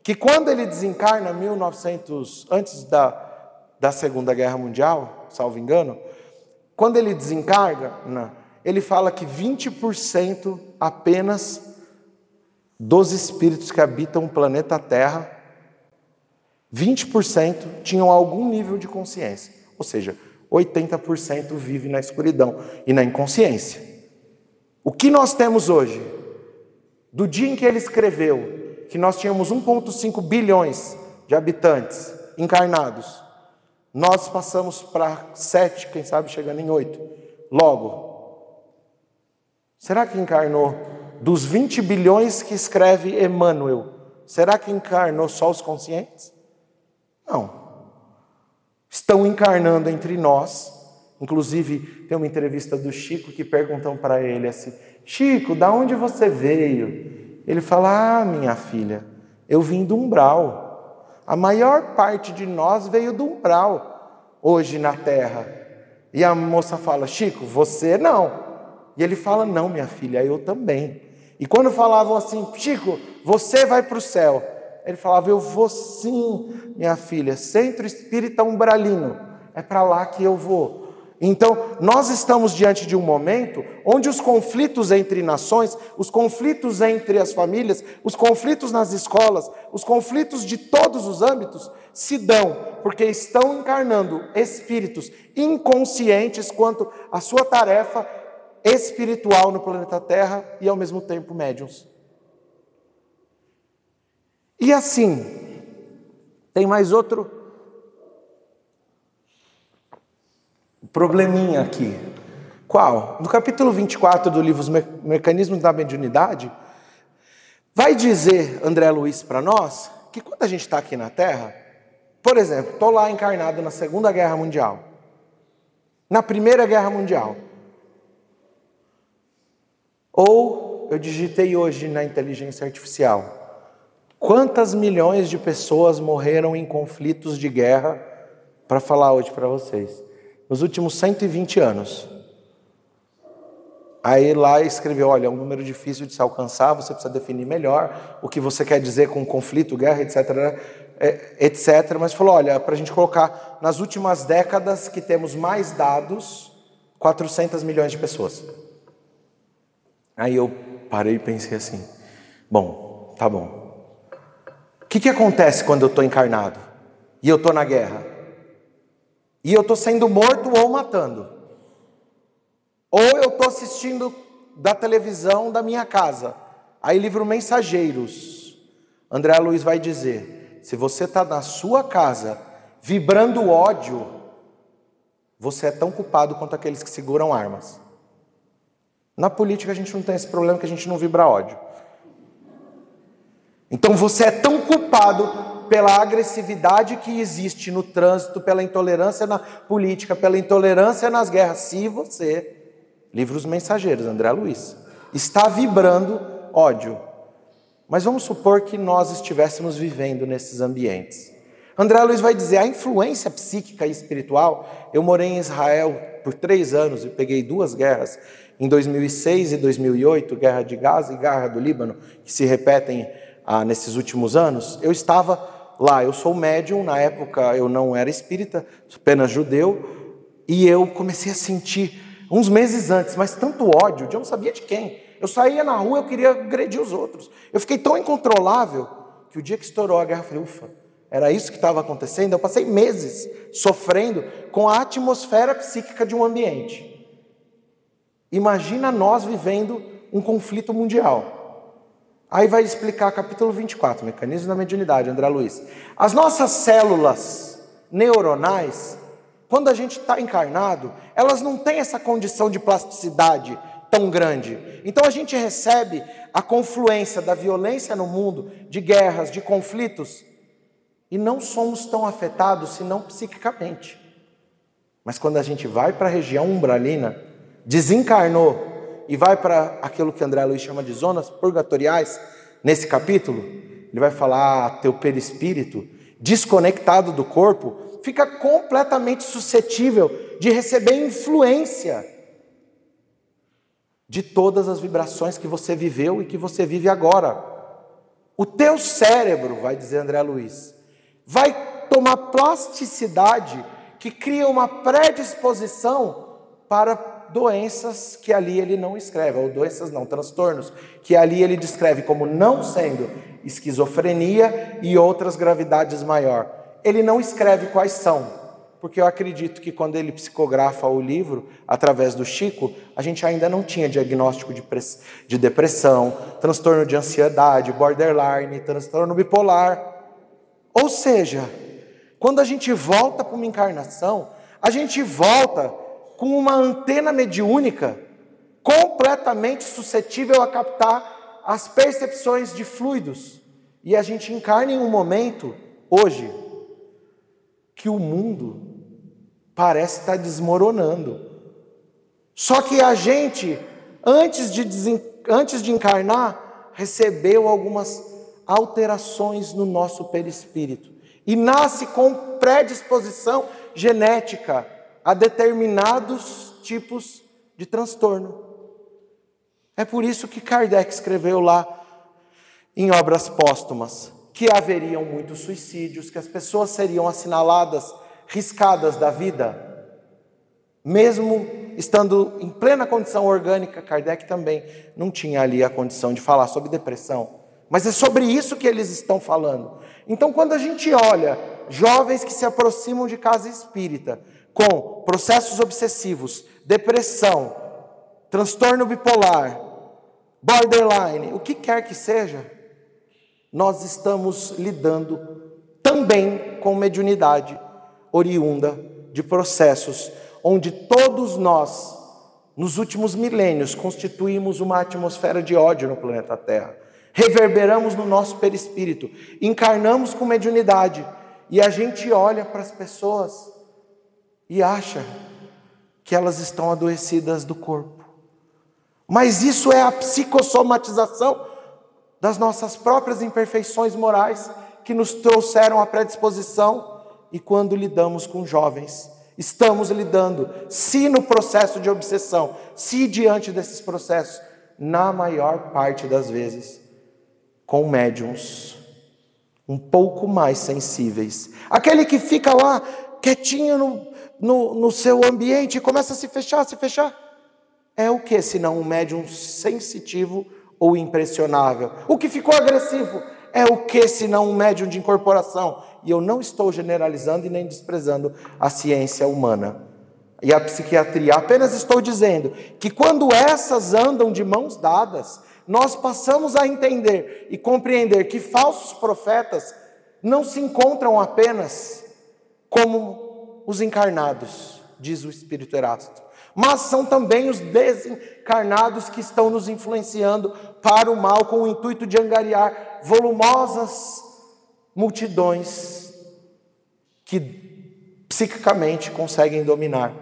que quando ele desencarna, 1900, antes da Segunda Guerra Mundial, salvo engano, quando ele desencarna, ele fala que 20% apenas dos espíritos que habitam o planeta Terra, 20% tinham algum nível de consciência. Ou seja, 80% vive na escuridão e na inconsciência. O que nós temos hoje, do dia em que ele escreveu, que nós tínhamos 1,5 bilhões de habitantes encarnados, nós passamos para 7, quem sabe chegando em 8. Logo, será que encarnou dos 20 bilhões que escreve Emmanuel? Será que encarnou só os conscientes? Não. Estão encarnando entre nós. Inclusive, tem uma entrevista do Chico que perguntam para ele assim: Chico, da onde você veio? Ele fala: minha filha, eu vim do umbral. A maior parte de nós veio do umbral, hoje na Terra. E a moça fala: Chico, você não. E ele fala: não, minha filha, eu também. E quando falavam assim: Chico, você vai para o céu, ele falava: eu vou sim, minha filha, Centro Espírita Umbralino, é para lá que eu vou. Então, nós estamos diante de um momento onde os conflitos entre nações, os conflitos entre as famílias, os conflitos nas escolas, os conflitos de todos os âmbitos se dão porque estão encarnando espíritos inconscientes quanto à sua tarefa espiritual no planeta Terra e, ao mesmo tempo, médiuns. E assim, tem mais outro probleminha aqui. Qual? No capítulo 24 do livro Os Mecanismos da Mediunidade, vai dizer André Luiz para nós que quando a gente está aqui na Terra, por exemplo, estou lá encarnado na Segunda Guerra Mundial, na Primeira Guerra Mundial, ou eu digitei hoje na inteligência artificial: quantas milhões de pessoas morreram em conflitos de guerra, para falar hoje para vocês, nos últimos 120 anos. Aí lá escreveu: olha, é um número difícil de se alcançar, você precisa definir melhor o que você quer dizer com conflito, guerra, etc. Mas falou: olha, para a gente colocar nas últimas décadas que temos mais dados, 400 milhões de pessoas. Aí eu parei e pensei assim: bom, tá bom. O que acontece quando eu estou encarnado e eu estou na guerra? E eu estou sendo morto ou matando? Ou eu estou assistindo da televisão da minha casa? Aí livro Mensageiros, André Luiz vai dizer: se você está na sua casa vibrando ódio, você é tão culpado quanto aqueles que seguram armas. Na política a gente não tem esse problema, que a gente não vibra ódio. Então você é tão culpado pela agressividade que existe no trânsito, pela intolerância na política, pela intolerância nas guerras, se você, livros Mensageiros, André Luiz, está vibrando ódio. Mas vamos supor que nós estivéssemos vivendo nesses ambientes. André Luiz vai dizer: a influência psíquica e espiritual. Eu morei em Israel por 3 anos e peguei 2 guerras, em 2006 e 2008, Guerra de Gaza e Guerra do Líbano, que se repetem nesses últimos anos. Eu estava lá, eu sou médium, na época eu não era espírita, apenas judeu, e eu comecei a sentir, uns meses antes, mas tanto ódio, eu não sabia de quem. Eu saía na rua, eu queria agredir os outros. Eu fiquei tão incontrolável que o dia que estourou a guerra, eu falei: ufa, era isso que estava acontecendo? Eu passei meses sofrendo com a atmosfera psíquica de um ambiente. Imagina nós vivendo um conflito mundial. Aí vai explicar capítulo 24, Mecanismos da Mediunidade, André Luiz. As nossas células neuronais, quando a gente está encarnado, elas não têm essa condição de plasticidade tão grande. Então a gente recebe a confluência da violência no mundo, de guerras, de conflitos, e não somos tão afetados, senão psiquicamente. Mas quando a gente vai para a região umbralina, desencarnou e vai para aquilo que André Luiz chama de zonas purgatoriais, nesse capítulo, ele vai falar: teu perispírito, desconectado do corpo, fica completamente suscetível de receber influência de todas as vibrações que você viveu e que você vive agora. O teu cérebro, vai dizer André Luiz, vai tomar plasticidade que cria uma predisposição para doenças que ali ele não escreve, ou doenças não, transtornos, que ali ele descreve como não sendo esquizofrenia e outras gravidades maior. Ele não escreve quais são, porque eu acredito que quando ele psicografa o livro, através do Chico, a gente ainda não tinha diagnóstico de depressão, transtorno de ansiedade, borderline, transtorno bipolar. Ou seja, quando a gente volta para uma encarnação, a gente volta com uma antena mediúnica completamente suscetível a captar as percepções de fluidos. E a gente encarna em um momento, hoje, que o mundo parece estar desmoronando. Só que a gente, antes de encarnar, recebeu algumas alterações no nosso perispírito. E nasce com predisposição genética a determinados tipos de transtorno. É por isso que Kardec escreveu lá, em obras póstumas, que haveriam muitos suicídios, que as pessoas seriam assinaladas, riscadas da vida, mesmo estando em plena condição orgânica. Kardec também não tinha ali a condição de falar sobre depressão, mas é sobre isso que eles estão falando. Então, quando a gente olha jovens que se aproximam de casa espírita, com processos obsessivos, depressão, transtorno bipolar, borderline, o que quer que seja, nós estamos lidando também com mediunidade oriunda de processos onde todos nós, nos últimos milênios, constituímos uma atmosfera de ódio no planeta Terra. Reverberamos no nosso perispírito, encarnamos com mediunidade, e a gente olha para as pessoas e acha que elas estão adoecidas do corpo. Mas isso é a psicossomatização das nossas próprias imperfeições morais que nos trouxeram a predisposição. E quando lidamos com jovens, estamos lidando, se no processo de obsessão, se diante desses processos, na maior parte das vezes, com médiuns um pouco mais sensíveis. Aquele que fica lá, quietinho no seu ambiente e começa a se fechar. É o que, senão um médium sensitivo ou impressionável? O que ficou agressivo é o que, senão um médium de incorporação? E eu não estou generalizando e nem desprezando a ciência humana e a psiquiatria. Apenas estou dizendo que quando essas andam de mãos dadas, nós passamos a entender e compreender que falsos profetas não se encontram apenas como os encarnados, diz o Espírito Erasto, mas são também os desencarnados que estão nos influenciando para o mal, com o intuito de angariar volumosas multidões que psiquicamente conseguem dominar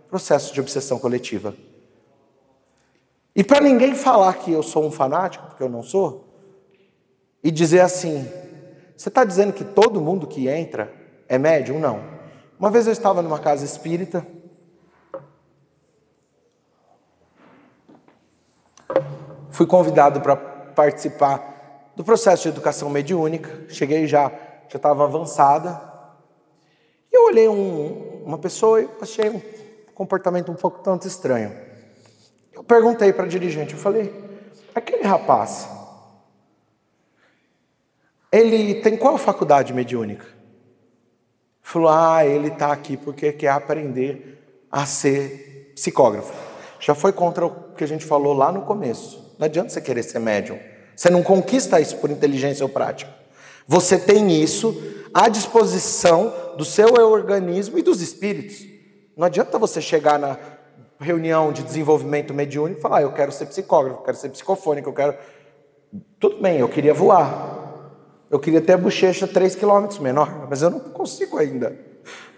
processos de obsessão coletiva. E para ninguém falar que eu sou um fanático, porque eu não sou, e dizer assim, você está dizendo que todo mundo que entra é médium? Não. Uma vez eu estava numa casa espírita, fui convidado para participar do processo de educação mediúnica, cheguei já estava avançada, e eu olhei uma pessoa e achei um comportamento um pouco tanto estranho. Eu perguntei para a dirigente, eu falei, aquele rapaz, ele tem qual faculdade mediúnica? Falou, ele está aqui porque quer aprender a ser psicógrafo. Já foi contra o que a gente falou lá no começo. Não adianta você querer ser médium. Você não conquista isso por inteligência ou prática. Você tem isso à disposição do seu organismo e dos espíritos. Não adianta você chegar na reunião de desenvolvimento mediúnico e falar, eu quero ser psicógrafo, eu quero ser psicofônico, eu quero... Tudo bem, eu queria voar. Eu queria ter a bochecha 3 km menor, mas eu não consigo ainda.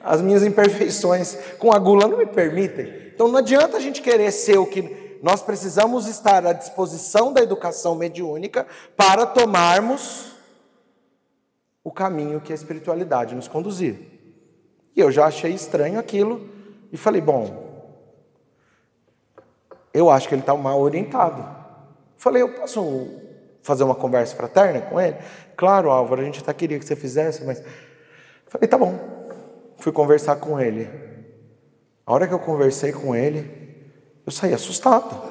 As minhas imperfeições com a gula não me permitem. Então não adianta a gente querer ser o que... Nós precisamos estar à disposição da educação mediúnica para tomarmos o caminho que a espiritualidade nos conduzir. E eu já achei estranho aquilo e falei, bom, eu acho que ele está mal orientado. Falei, eu posso fazer uma conversa fraterna com ele? Claro, Álvaro, a gente até queria que você fizesse, mas... Falei, tá bom. Fui conversar com ele. A hora que eu conversei com ele, Eu saí assustado.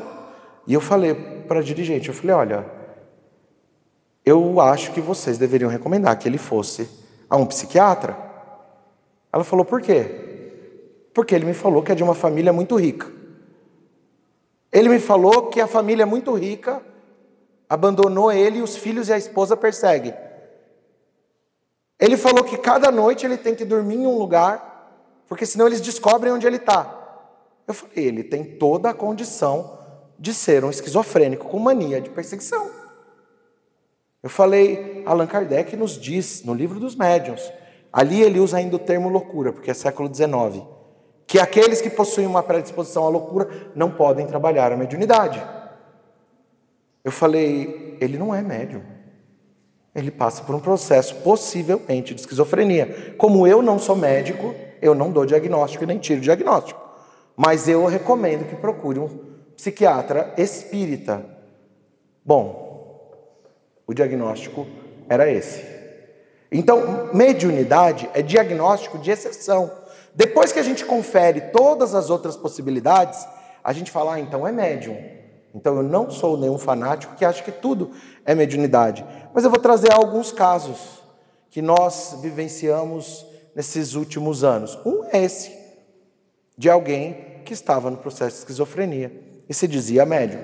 E eu falei para a dirigente, eu falei, olha, eu acho que vocês deveriam recomendar que ele fosse a um psiquiatra. Ela falou, por quê? Porque ele me falou que é de uma família muito rica. Ele me falou que a família muito rica abandonou ele e os filhos e a esposa perseguem. Ele falou que cada noite ele tem que dormir em um lugar, porque senão eles descobrem onde ele está. Eu falei, ele tem toda a condição de ser um esquizofrênico com mania de perseguição. Eu falei, Allan Kardec nos diz, no livro dos médiuns, ali ele usa ainda o termo loucura, porque é século XIX, que aqueles que possuem uma predisposição à loucura não podem trabalhar a mediunidade. Eu falei, ele não é médium. Ele passa por um processo, possivelmente, de esquizofrenia. Como eu não sou médico, eu não dou diagnóstico e nem tiro diagnóstico. Mas eu recomendo que procure um psiquiatra espírita. Bom, o diagnóstico era esse. Então, mediunidade é diagnóstico de exceção. Depois que a gente confere todas as outras possibilidades, a gente fala, então é médium. Então eu não sou nenhum fanático que acha que tudo é mediunidade. Mas eu vou trazer alguns casos que nós vivenciamos nesses últimos anos. Um é esse, de alguém que estava no processo de esquizofrenia e se dizia médium.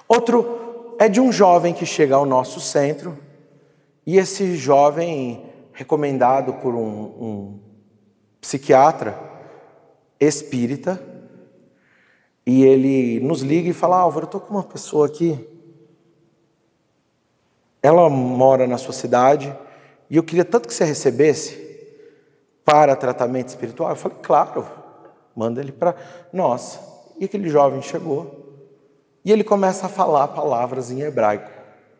Outro é de um jovem que chega ao nosso centro e esse jovem, recomendado por um psiquiatra espírita, e ele nos liga e fala, Álvaro, eu estou com uma pessoa aqui, ela mora na sua cidade, e eu queria tanto que você recebesse para tratamento espiritual. Eu falei, claro, manda ele para nós. E aquele jovem chegou, e ele começa a falar palavras em hebraico.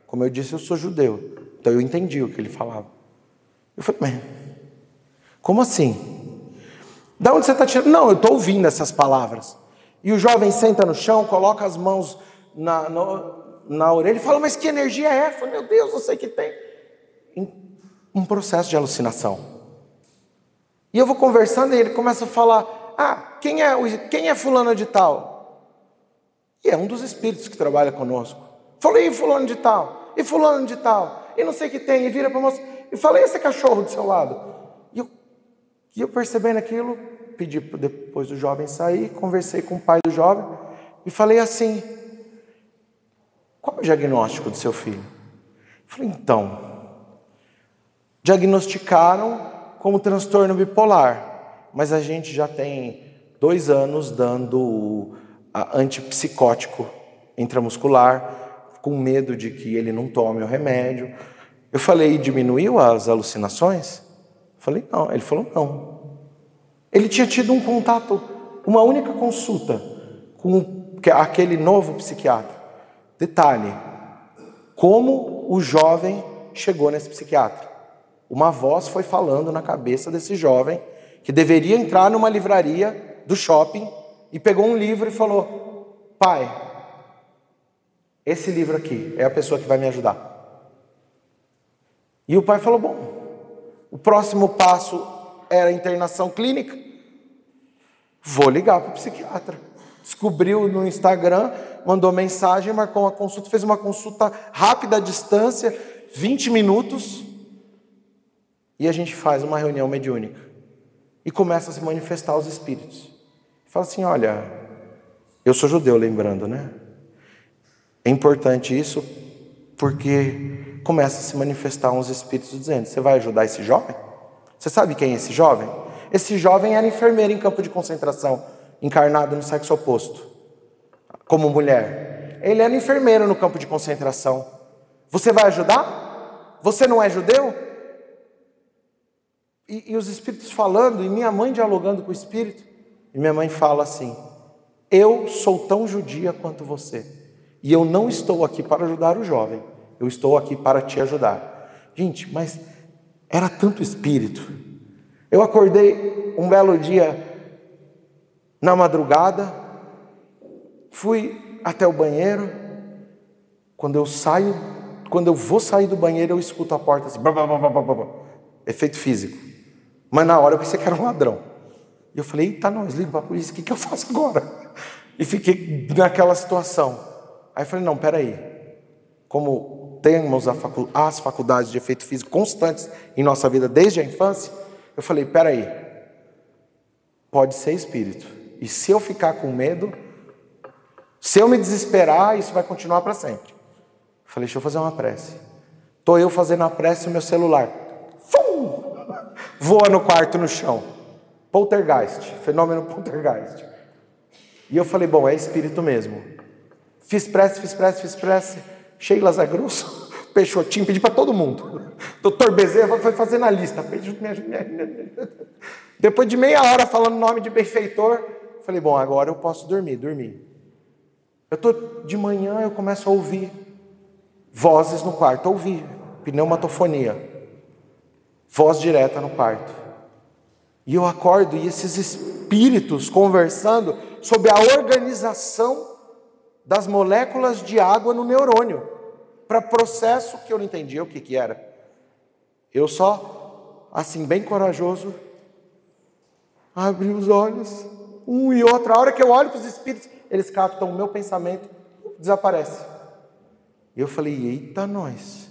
Como eu disse, eu sou judeu, então eu entendi o que ele falava. Eu falei, mas como assim? Da onde você está tirando? Não, eu estou ouvindo essas palavras. E o jovem senta no chão, coloca as mãos na orelha e fala, mas que energia é essa? Meu Deus, eu sei que tem. Um processo de alucinação. E eu vou conversando e ele começa a falar, quem é fulano de tal? E é um dos espíritos que trabalha conosco. Falei, e fulano de tal? E fulano de tal? E não sei o que tem. E vira para a moça, e falei, esse cachorro do seu lado? E eu percebendo aquilo, pedi depois do jovem sair, conversei com o pai do jovem e falei assim, qual é o diagnóstico do seu filho? Eu falei, então, diagnosticaram como transtorno bipolar, mas a gente já tem 2 anos dando antipsicótico intramuscular, com medo de que ele não tome o remédio. Eu falei, diminuiu as alucinações? Eu falei, não. Ele falou, não. Ele tinha tido um contato, uma única consulta com aquele novo psiquiatra. Detalhe, como o jovem chegou nesse psiquiatra. Uma voz foi falando na cabeça desse jovem que deveria entrar numa livraria do shopping e pegou um livro e falou, pai, esse livro aqui é a pessoa que vai me ajudar. E o pai falou, bom, o próximo passo era internação clínica. Vou ligar para o psiquiatra. Descobriu no Instagram, mandou mensagem, marcou uma consulta, fez uma consulta rápida à distância, 20 minutos, e a gente faz uma reunião mediúnica. E começa a se manifestar os espíritos. Fala assim, olha, eu sou judeu, lembrando, né? É importante isso, porque começa a se manifestar uns espíritos dizendo, você vai ajudar esse jovem? Você sabe quem é esse jovem? Esse jovem era enfermeiro em campo de concentração, encarnado no sexo oposto, como mulher. Ele era enfermeiro no campo de concentração. Você vai ajudar? Você não é judeu? E os espíritos falando, e minha mãe dialogando com o espírito, e minha mãe fala assim, eu sou tão judia quanto você, e eu não estou aqui para ajudar o jovem, eu estou aqui para te ajudar. Gente, mas era tanto espírito. Eu acordei um belo dia, na madrugada, fui até o banheiro. Quando eu vou sair do banheiro, eu escuto a porta assim, blá, blá, blá, blá, blá. Efeito físico. Mas na hora eu pensei que era um ladrão. E eu falei, eita, nós ligo para a polícia, o que eu faço agora? E fiquei naquela situação. Aí eu falei, não, peraí. Como temos as faculdades de efeito físico constantes em nossa vida desde a infância, eu falei, peraí. Pode ser espírito. E se eu ficar com medo, se eu me desesperar, isso vai continuar para sempre. Eu falei, deixa eu fazer uma prece. Estou eu fazendo a prece, o meu celular voa no quarto, no chão. Poltergeist, fenômeno poltergeist. E eu falei, bom, é espírito mesmo. Fiz prece. Sheila Zé Grosso, Peixotinho, pedi para todo mundo. Doutor Bezerra foi fazendo a lista. Depois de meia hora falando o nome de benfeitor, falei, bom, agora eu posso dormir. Eu estou de manhã, eu começo a ouvir vozes no quarto, ouvir pneumatofonia. Voz direta no quarto. E eu acordo e esses espíritos conversando sobre a organização das moléculas de água no neurônio, para processo que eu não entendia o que era. Eu só, assim, bem corajoso, abri os olhos, um e outro. A hora que eu olho para os espíritos, eles captam o meu pensamento, desaparece. E eu falei, eita nós.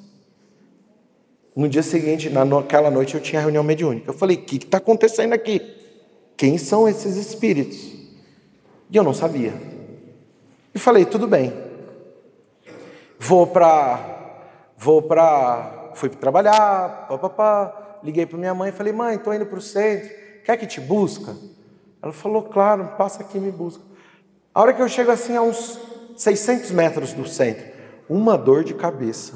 No dia seguinte, naquela noite, eu tinha reunião mediúnica. Eu falei, o que está acontecendo aqui? Quem são esses espíritos? E eu não sabia. E falei, tudo bem. Fui trabalhar, liguei para minha mãe, falei, mãe, estou indo para o centro, quer que te busca? Ela falou, claro, passa aqui e me busca. A hora que eu chego assim a uns 600 metros do centro, uma dor de cabeça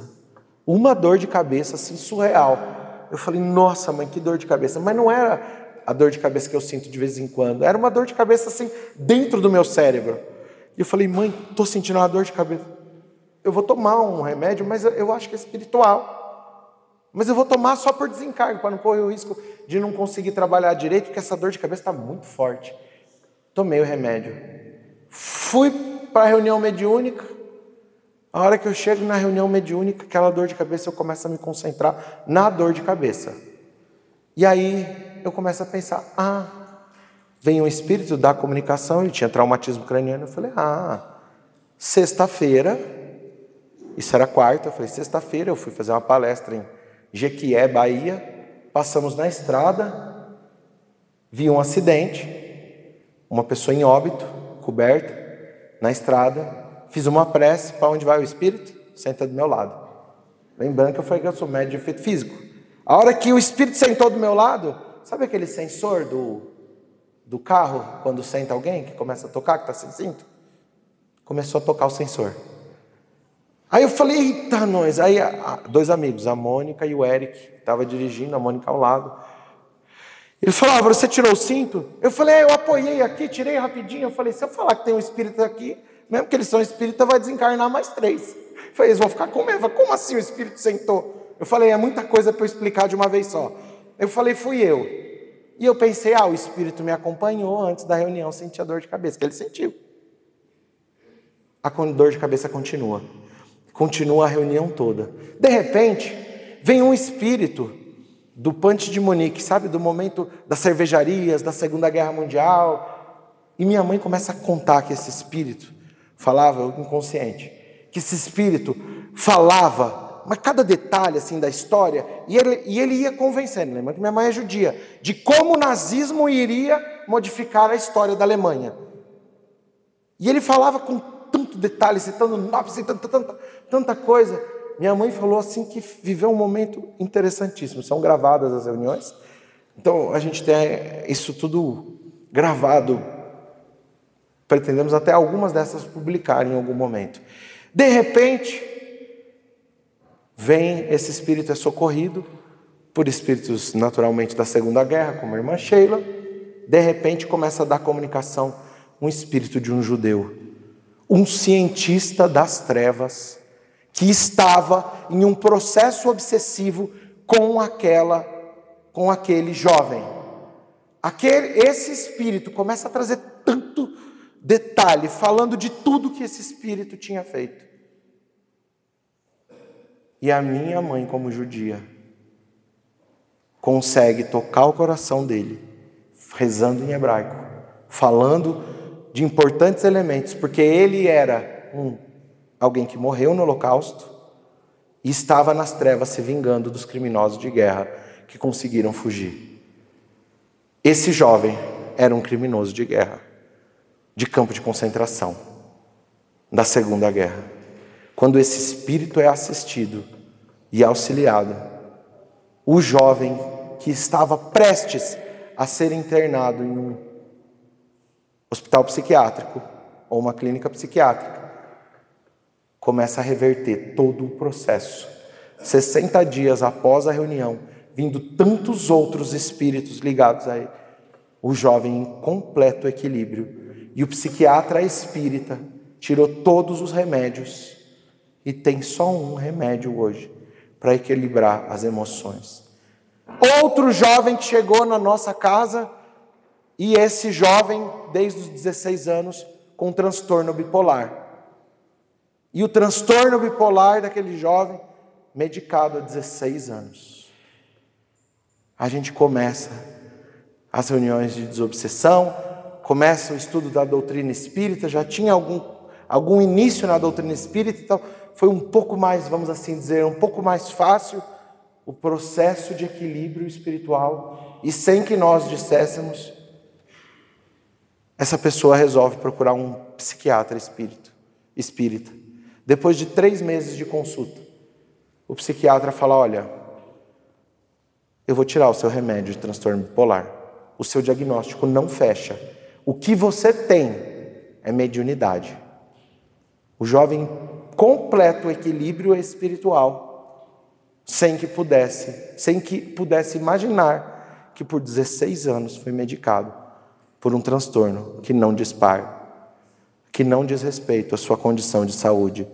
assim, surreal. Eu falei, nossa mãe, que dor de cabeça. Mas não era a dor de cabeça que eu sinto de vez em quando, era uma dor de cabeça assim, dentro do meu cérebro. E eu falei, mãe, estou sentindo uma dor de cabeça. Eu vou tomar um remédio, mas eu acho que é espiritual. Mas eu vou tomar só por desencargo, para não correr o risco de não conseguir trabalhar direito, porque essa dor de cabeça está muito forte. Tomei o remédio. Fui para a reunião mediúnica. A hora que eu chego na reunião mediúnica, aquela dor de cabeça, eu começo a me concentrar na dor de cabeça. E aí eu começo a pensar, vem um espírito da comunicação, ele tinha traumatismo craniano. Eu falei, sexta-feira, isso era quarta, eu falei, sexta-feira eu fui fazer uma palestra em Jequié, Bahia, passamos na estrada, vi um acidente, uma pessoa em óbito, coberta, na estrada, fiz uma prece, para onde vai o espírito? Senta do meu lado. Lembrando que eu falei que eu sou médium de efeito físico. A hora que o espírito sentou do meu lado, sabe aquele sensor do carro, quando senta alguém, que começa a tocar, que está sem cinto? Começou a tocar o sensor. Aí eu falei, eita nós. Aí dois amigos, a Mônica e o Eric, que estava dirigindo, a Mônica ao lado. Ele falou, você tirou o cinto? Eu falei, eu apoiei aqui, tirei rapidinho. Eu falei, se eu falar que tem um espírito aqui, mesmo que eles são espíritas, vai desencarnar mais 3. Eu falei, eles vão ficar com medo. Como assim o espírito sentou? Eu falei, é muita coisa para eu explicar de uma vez só. Eu falei, fui eu. E eu pensei, o espírito me acompanhou antes da reunião, senti a dor de cabeça, que ele sentiu. A dor de cabeça continua. Continua a reunião toda. De repente, vem um espírito do Punch de Munique, sabe? Do momento das cervejarias, da Segunda Guerra Mundial. E minha mãe começa a contar que esse espírito falava, inconsciente, que esse espírito falava, mas cada detalhe assim da história, e ele ia convencendo, lembra que minha mãe é judia, de como o nazismo iria modificar a história da Alemanha. E ele falava com tanto detalhe, citando nomes, citando tanta coisa. Minha mãe falou assim que viveu um momento interessantíssimo. São gravadas as reuniões. Então a gente tem isso tudo gravado. Pretendemos até algumas dessas publicar em algum momento. De repente, vem esse espírito, é socorrido por espíritos naturalmente da Segunda Guerra, como a irmã Sheila. De repente começa a dar comunicação um espírito de um judeu, um cientista das trevas, que estava em um processo obsessivo com aquele jovem. Esse espírito começa a trazer tanto detalhe, falando de tudo que esse espírito tinha feito. E a minha mãe, como judia, consegue tocar o coração dele, rezando em hebraico, falando de importantes elementos, porque ele era alguém que morreu no Holocausto e estava nas trevas se vingando dos criminosos de guerra que conseguiram fugir. Esse jovem era um criminoso de guerra, de campo de concentração, da Segunda Guerra. Quando esse espírito é assistido e auxiliado, o jovem que estava prestes a ser internado em um hospital psiquiátrico ou uma clínica psiquiátrica começa a reverter todo o processo. 60 dias após a reunião, vindo tantos outros espíritos ligados a ele, o jovem em completo equilíbrio, e o psiquiatra espírita tirou todos os remédios e tem só um remédio hoje para equilibrar as emoções. Outro jovem que chegou na nossa casa, e esse jovem, desde os 16 anos, com transtorno bipolar. E o transtorno bipolar daquele jovem, medicado há 16 anos. A gente começa as reuniões de desobsessão, começa o estudo da doutrina espírita, já tinha algum início na doutrina espírita, então foi um pouco mais, vamos assim dizer, um pouco mais fácil o processo de equilíbrio espiritual, e sem que nós disséssemos, essa pessoa resolve procurar um psiquiatra espírita. Depois de 3 meses de consulta, o psiquiatra fala: olha, eu vou tirar o seu remédio de transtorno bipolar, o seu diagnóstico não fecha, o que você tem é mediunidade. O jovem completo equilíbrio espiritual, sem que pudesse imaginar que por 16 anos foi medicado por um transtorno que não dispara, que não diz respeito à sua condição de saúde.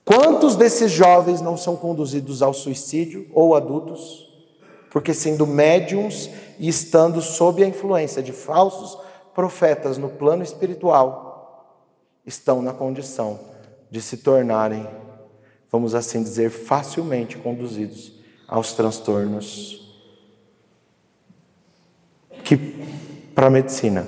Quantos desses jovens não são conduzidos ao suicídio, ou adultos, porque sendo médiums e estando sob a influência de falsos profetas no plano espiritual, estão na condição de se tornarem, vamos assim dizer, facilmente conduzidos aos transtornos que, para a medicina,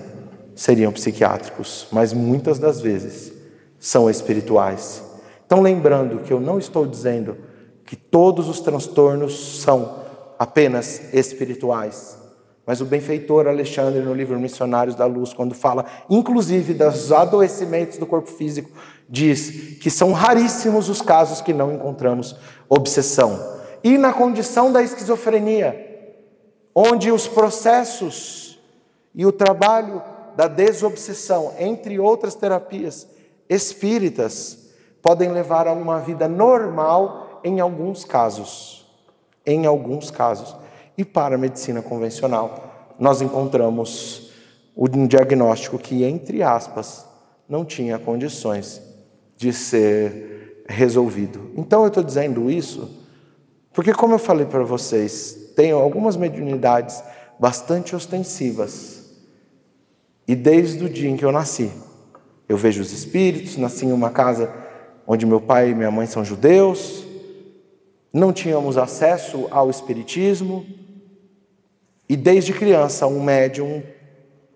seriam psiquiátricos, mas muitas das vezes são espirituais. Então, lembrando que eu não estou dizendo que todos os transtornos são apenas espirituais, mas o benfeitor Alexandre, no livro Missionários da Luz, quando fala, inclusive, dos adoecimentos do corpo físico, diz que são raríssimos os casos que não encontramos obsessão. E na condição da esquizofrenia, onde os processos e o trabalho da desobsessão, entre outras terapias espíritas, podem levar a uma vida normal em alguns casos. E para a medicina convencional, nós encontramos um diagnóstico que, entre aspas, não tinha condições de ser resolvido. Então eu estou dizendo isso porque, como eu falei para vocês, tenho algumas mediunidades bastante ostensivas. E desde o dia em que eu nasci, eu vejo os espíritos. Nasci em uma casa onde meu pai e minha mãe são judeus, não tínhamos acesso ao espiritismo, e desde criança um médium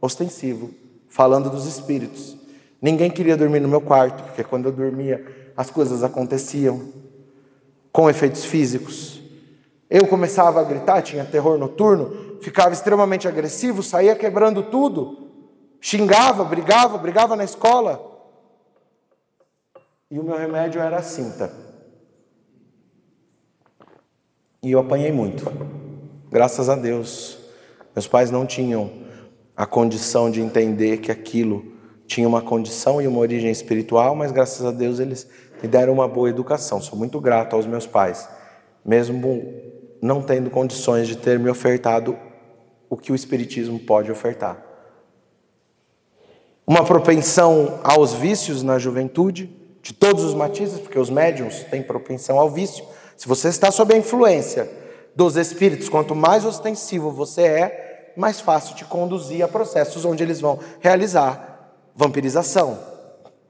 ostensivo, falando dos espíritos. Ninguém queria dormir no meu quarto, porque quando eu dormia as coisas aconteciam, com efeitos físicos. Eu começava a gritar, tinha terror noturno, ficava extremamente agressivo, saía quebrando tudo, xingava, brigava na escola. E o meu remédio era a cinta. E eu apanhei muito. Graças a Deus, meus pais não tinham a condição de entender que aquilo tinha uma condição e uma origem espiritual, mas graças a Deus eles me deram uma boa educação. Sou muito grato aos meus pais, mesmo não tendo condições de ter me ofertado o que o espiritismo pode ofertar. Uma propensão aos vícios na juventude, de todos os matizes, porque os médiuns têm propensão ao vício. Se você está sob a influência dos espíritos, quanto mais ostensivo você é, mais fácil te conduzir a processos onde eles vão realizar vampirização,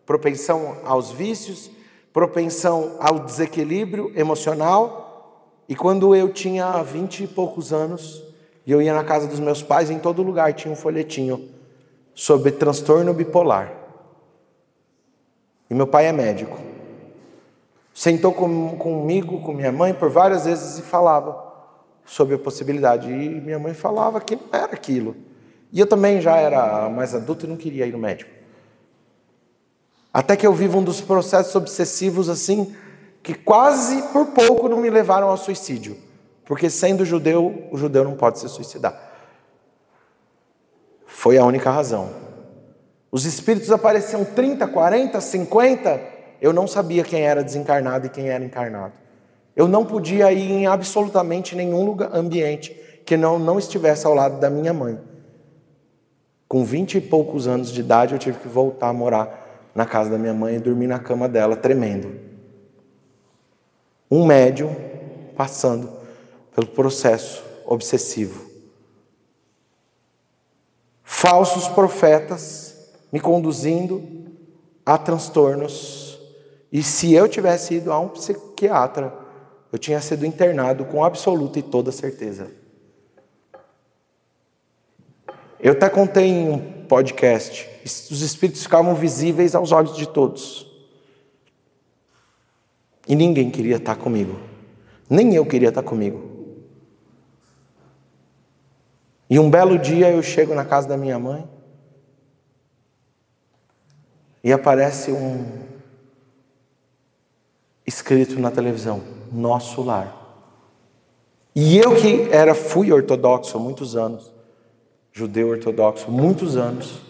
propensão aos vícios, propensão ao desequilíbrio emocional. E quando eu tinha 20 e poucos anos, e eu ia na casa dos meus pais, em todo lugar tinha um folhetinho sobre transtorno bipolar. E meu pai é médico. Sentou comigo, com minha mãe, por várias vezes e falava sobre a possibilidade. E minha mãe falava que não era aquilo. E eu também já era mais adulto e não queria ir no médico. Até que eu vivo um dos processos obsessivos assim, que quase por pouco não me levaram ao suicídio. Porque sendo judeu, o judeu não pode se suicidar. Foi a única razão. Os espíritos apareciam 30, 40, 50, eu não sabia quem era desencarnado e quem era encarnado. Eu não podia ir em absolutamente nenhum lugar, ambiente que não estivesse ao lado da minha mãe. Com 20 e poucos anos de idade, eu tive que voltar a morar na casa da minha mãe e dormir na cama dela, tremendo. Um médium passando pelo processo obsessivo. Falsos profetas me conduzindo a transtornos. E se eu tivesse ido a um psiquiatra, eu tinha sido internado com absoluta e toda certeza. Eu até contei em um podcast, os espíritos ficavam visíveis aos olhos de todos. E ninguém queria estar comigo. Nem eu queria estar comigo. E um belo dia eu chego na casa da minha mãe e aparece um escrito na televisão: Nosso Lar. E eu que fui ortodoxo há muitos anos, judeu ortodoxo, muitos anos,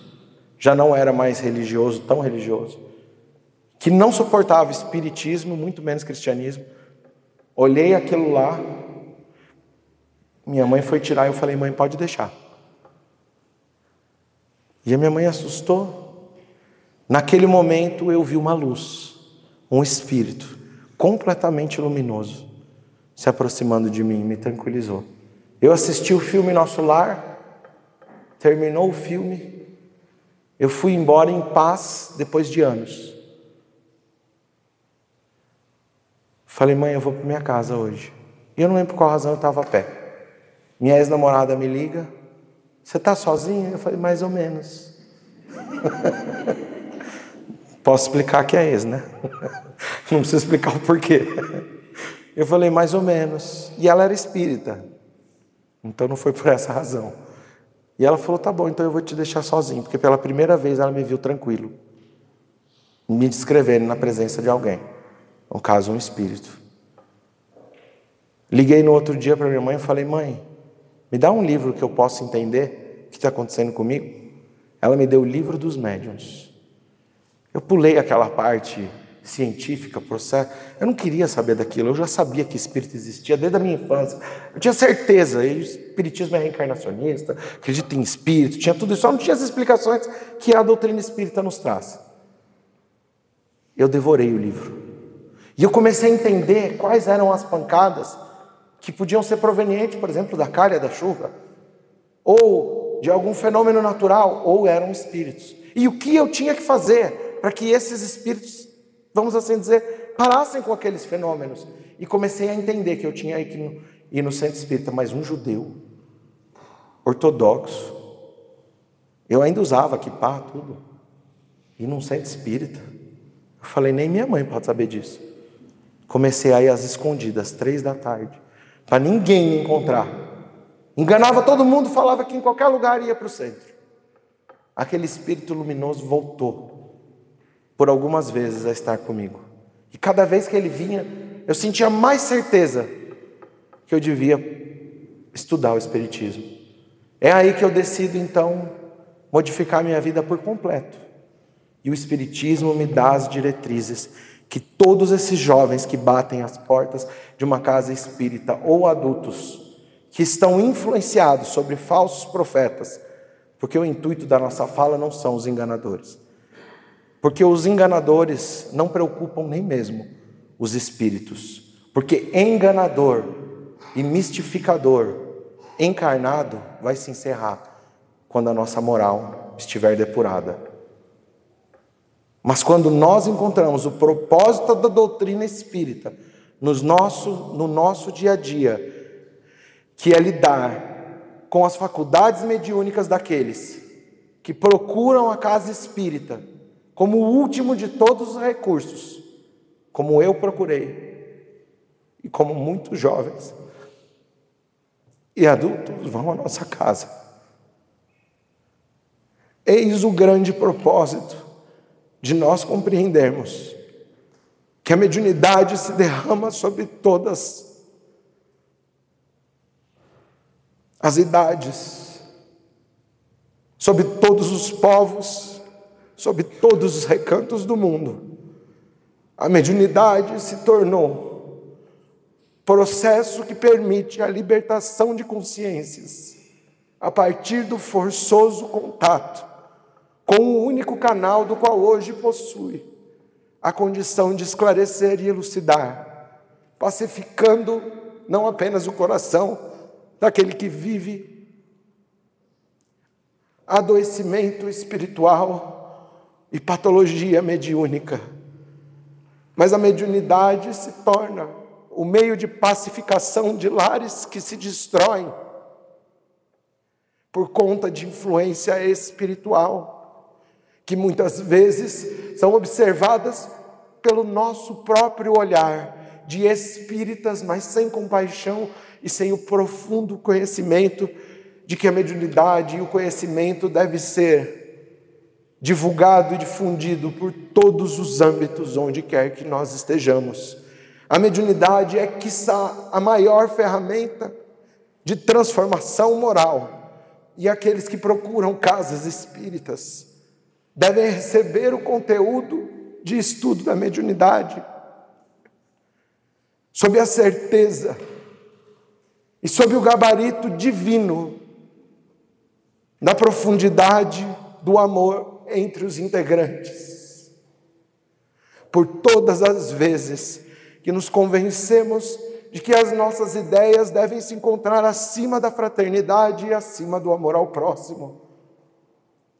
já não era mais religioso, tão religioso, que não suportava espiritismo, muito menos cristianismo. Olhei aquilo lá, minha mãe foi tirar e eu falei: mãe, pode deixar. E a minha mãe assustou. Naquele momento eu vi uma luz, um espírito completamente luminoso se aproximando de mim, me tranquilizou. Eu assisti o filme Nosso Lar, terminou o filme, eu fui embora em paz depois de anos. Falei: mãe, eu vou para minha casa hoje. E eu não lembro por qual razão eu estava a pé. Minha ex-namorada me liga: você está sozinha? Eu falei: mais ou menos. Posso explicar que é ex, né? Não preciso explicar o porquê. Eu falei: mais ou menos. E ela era espírita. Então não foi por essa razão. E ela falou: tá bom, então eu vou te deixar sozinho. Porque pela primeira vez ela me viu tranquilo, me descrevendo na presença de alguém. No caso, um espírito. Liguei no outro dia para minha mãe e falei: mãe, me dá um livro que eu possa entender o que está acontecendo comigo. Ela me deu o Livro dos Médiuns. Eu pulei aquela parte científica, processo. Eu não queria saber daquilo. Eu já sabia que espírito existia desde a minha infância. Eu tinha certeza. E o espiritismo é reencarnacionista, acredita em espírito, tinha tudo isso. Só não tinha as explicações que a doutrina espírita nos traz. Eu devorei o livro. E eu comecei a entender quais eram as pancadas que podiam ser provenientes, por exemplo, da calha da chuva, ou de algum fenômeno natural, ou eram espíritos. E o que eu tinha que fazer para que esses espíritos, vamos assim dizer, parassem com aqueles fenômenos. E comecei a entender que eu tinha que ir no centro espírita, mas um judeu, ortodoxo, eu ainda usava kippá, tudo, ir num centro espírita. Eu falei: nem minha mãe pode saber disso. Comecei a ir às escondidas, 3h, para ninguém me encontrar. Enganava todo mundo, falava que em qualquer lugar ia para o centro. Aquele espírito luminoso voltou por algumas vezes a estar comigo. E cada vez que ele vinha, eu sentia mais certeza que eu devia estudar o espiritismo. É aí que eu decido, então, modificar minha vida por completo. E o espiritismo me dá as diretrizes que todos esses jovens que batem as portas de uma casa espírita, ou adultos que estão influenciados sobre falsos profetas, porque o intuito da nossa fala não são os enganadores. Porque os enganadores não preocupam nem mesmo os espíritos. Porque enganador e mistificador encarnado vai se encerrar quando a nossa moral estiver depurada. Mas quando nós encontramos o propósito da doutrina espírita no nosso dia a dia, que é lidar com as faculdades mediúnicas daqueles que procuram a casa espírita como o último de todos os recursos, como eu procurei, e como muitos jovens e adultos vão à nossa casa. Eis o grande propósito de nós compreendermos que a mediunidade se derrama sobre todas as idades, sobre todos os povos, sobre todos os recantos do mundo. A mediunidade se tornou processo que permite a libertação de consciências a partir do forçoso contato com o único canal do qual hoje possui a condição de esclarecer e elucidar, pacificando não apenas o coração daquele que vive adoecimento espiritual e patologia mediúnica, mas a mediunidade se torna o meio de pacificação de lares que se destroem por conta de influência espiritual, que muitas vezes são observadas pelo nosso próprio olhar de espíritas, mas sem compaixão e sem o profundo conhecimento de que a mediunidade e o conhecimento deve ser divulgado e difundido por todos os âmbitos onde quer que nós estejamos. A mediunidade é, quiçá, a maior ferramenta de transformação moral, e aqueles que procuram casas espíritas devem receber o conteúdo de estudo da mediunidade, sob a certeza e sob o gabarito divino da profundidade do amor entre os integrantes. Por todas as vezes que nos convencemos de que as nossas ideias devem se encontrar acima da fraternidade e acima do amor ao próximo,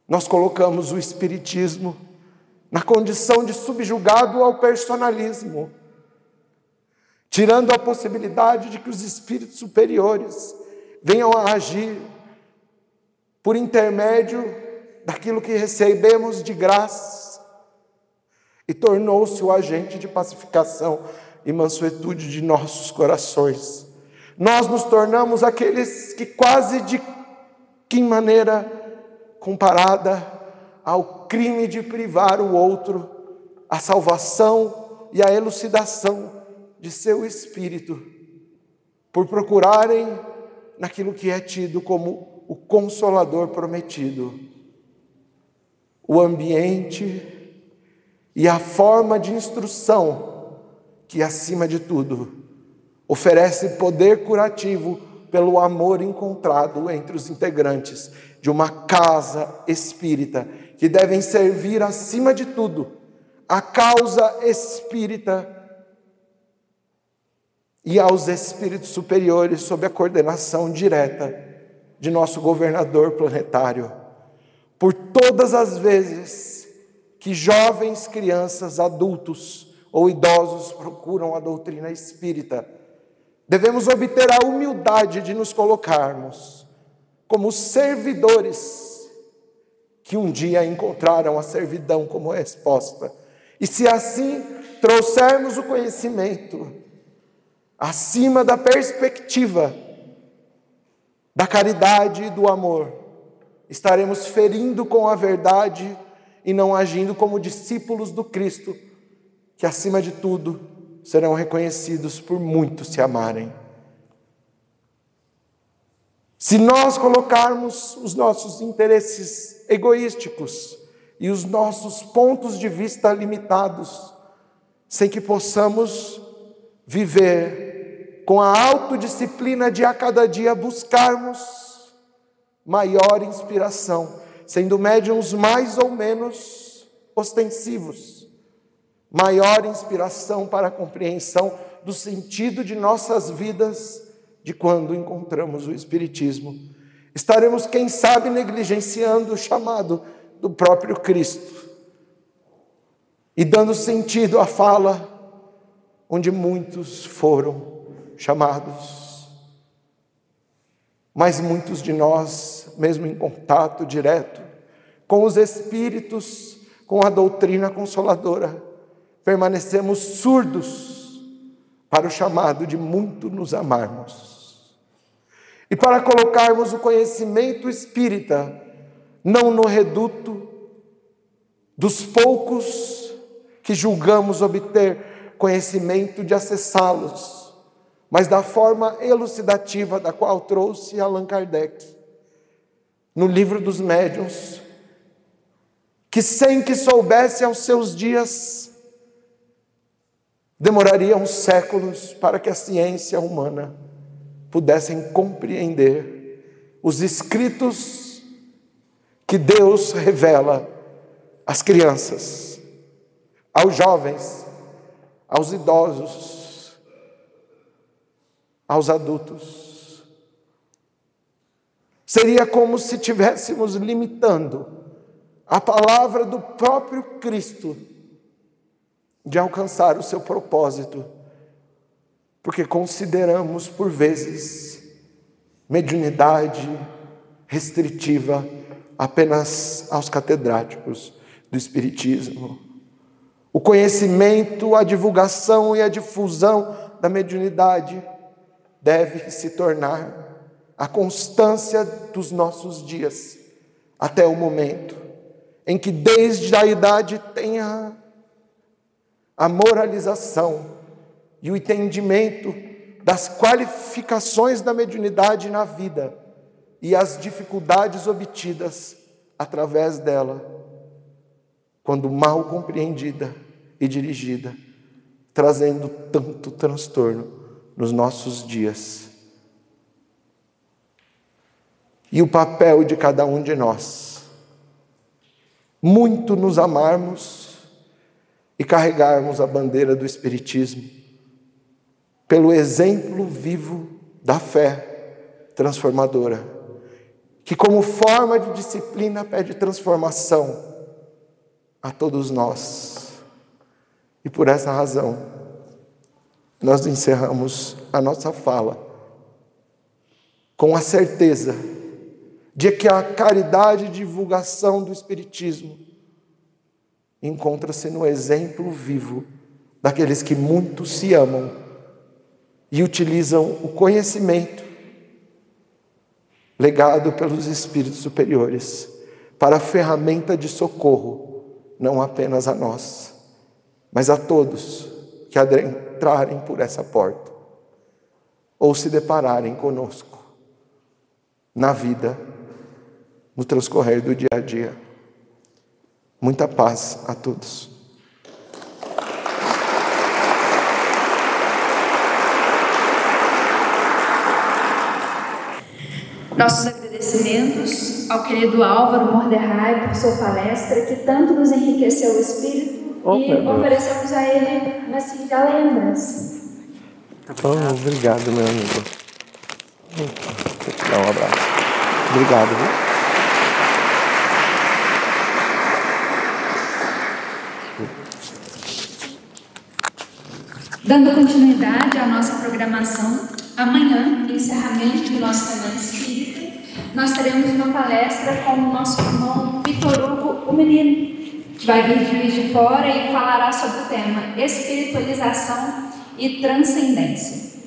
nós colocamos o espiritismo na condição de subjugado ao personalismo, tirando a possibilidade de que os espíritos superiores venham a agir por intermédio daquilo que recebemos de graça, e tornou-se o agente de pacificação e mansuetude de nossos corações. Nós nos tornamos aqueles que quase de que maneira comparada ao crime de privar o outro a salvação e a elucidação de seu espírito, por procurarem naquilo que é tido como o Consolador prometido, o ambiente e a forma de instrução que, acima de tudo, oferece poder curativo pelo amor encontrado entre os integrantes de uma casa espírita, que devem servir, acima de tudo, a causa espírita e aos espíritos superiores, sob a coordenação direta de nosso governador planetário. Por todas as vezes que jovens, crianças, adultos ou idosos procuram a doutrina espírita, devemos obter a humildade de nos colocarmos como servidores que um dia encontraram a servidão como resposta. E se assim trouxermos o conhecimento acima da perspectiva da caridade e do amor, estaremos ferindo com a verdade e não agindo como discípulos do Cristo, que acima de tudo serão reconhecidos por muitos se amarem. Se nós colocarmos os nossos interesses egoísticos e os nossos pontos de vista limitados, sem que possamos viver com a autodisciplina de a cada dia buscarmos maior inspiração, sendo médiuns mais ou menos ostensivos, maior inspiração para a compreensão do sentido de nossas vidas de quando encontramos o Espiritismo, estaremos, quem sabe, negligenciando o chamado do próprio Cristo e dando sentido à fala onde muitos foram chamados. Mas muitos de nós, mesmo em contato direto com os espíritos, com a doutrina consoladora, permanecemos surdos para o chamado de muito nos amarmos. E para colocarmos o conhecimento espírita não no reduto dos poucos que julgamos obter conhecimento de acessá-los, mas da forma elucidativa da qual trouxe Allan Kardec, no livro dos médiuns, que sem que soubesse aos seus dias, demorariam séculos para que a ciência humana pudessem compreender os escritos que Deus revela às crianças, aos jovens, aos idosos, aos adultos. Seria como se estivéssemos limitando a palavra do próprio Cristo de alcançar o seu propósito, porque consideramos por vezes mediunidade restritiva apenas aos catedráticos do Espiritismo. O conhecimento, a divulgação e a difusão da mediunidade deve se tornar a constância dos nossos dias, até o momento em que desde a idade tenha a moralização e o entendimento das qualificações da mediunidade na vida e as dificuldades obtidas através dela, quando mal compreendida e dirigida, trazendo tanto transtorno nos nossos dias. E o papel de cada um de nós, muito nos amarmos e carregarmos a bandeira do Espiritismo, pelo exemplo vivo da fé transformadora, que como forma de disciplina pede transformação a todos nós. E por essa razão, nós encerramos a nossa fala com a certeza de que a caridade e divulgação do Espiritismo encontra-se no exemplo vivo daqueles que muito se amam e utilizam o conhecimento legado pelos espíritos superiores para ferramenta de socorro, não apenas a nós, mas a todos que adentrarem por essa porta ou se depararem conosco na vida, no transcorrer do dia a dia. Muita paz a todos. Nossos agradecimentos ao querido Álvaro Mordecai por sua palestra, que tanto nos enriqueceu o espírito, e oferecemos a ele uma singela lembrança. Obrigado, meu amigo. Vou te dar um abraço. Obrigado, viu? Dando continuidade à nossa programação, amanhã, encerramento do nosso Semana Espírita, nós teremos uma palestra com o nosso irmão Vitor Hugo, o menino, que vai vir de Juiz de Fora e falará sobre o tema espiritualização e transcendência.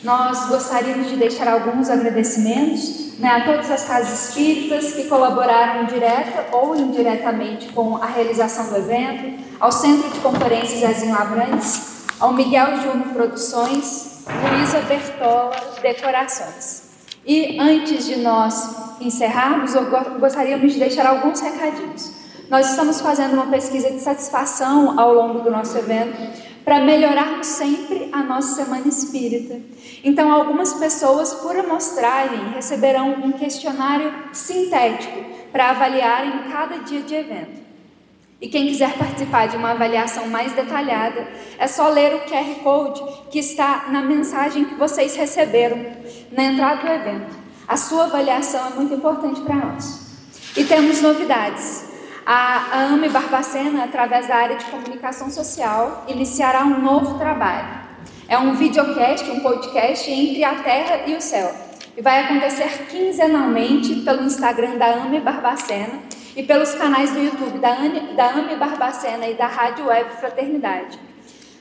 Nós gostaríamos de deixar alguns agradecimentos a todas as casas espíritas que colaboraram direta ou indiretamente com a realização do evento, ao Centro de Conferências Zezinho Abrantes, ao Miguel Júnior Produções, Luísa Bertola Decorações. E antes de nós encerrarmos, eu gostaríamos de deixar alguns recadinhos. Nós estamos fazendo uma pesquisa de satisfação ao longo do nosso evento para melhorarmos sempre a nossa Semana Espírita. Então, algumas pessoas, por amostragem, receberão um questionário sintético para avaliarem cada dia de evento. E quem quiser participar de uma avaliação mais detalhada, é só ler o QR Code que está na mensagem que vocês receberam na entrada do evento. A sua avaliação é muito importante para nós. E temos novidades. A AME Barbacena, através da área de comunicação social, iniciará um novo trabalho. É um videocast, um podcast entre a terra e o céu. E vai acontecer quinzenalmente pelo Instagram da AME Barbacena. e pelos canais do YouTube da AME Barbacena e da Rádio Web Fraternidade.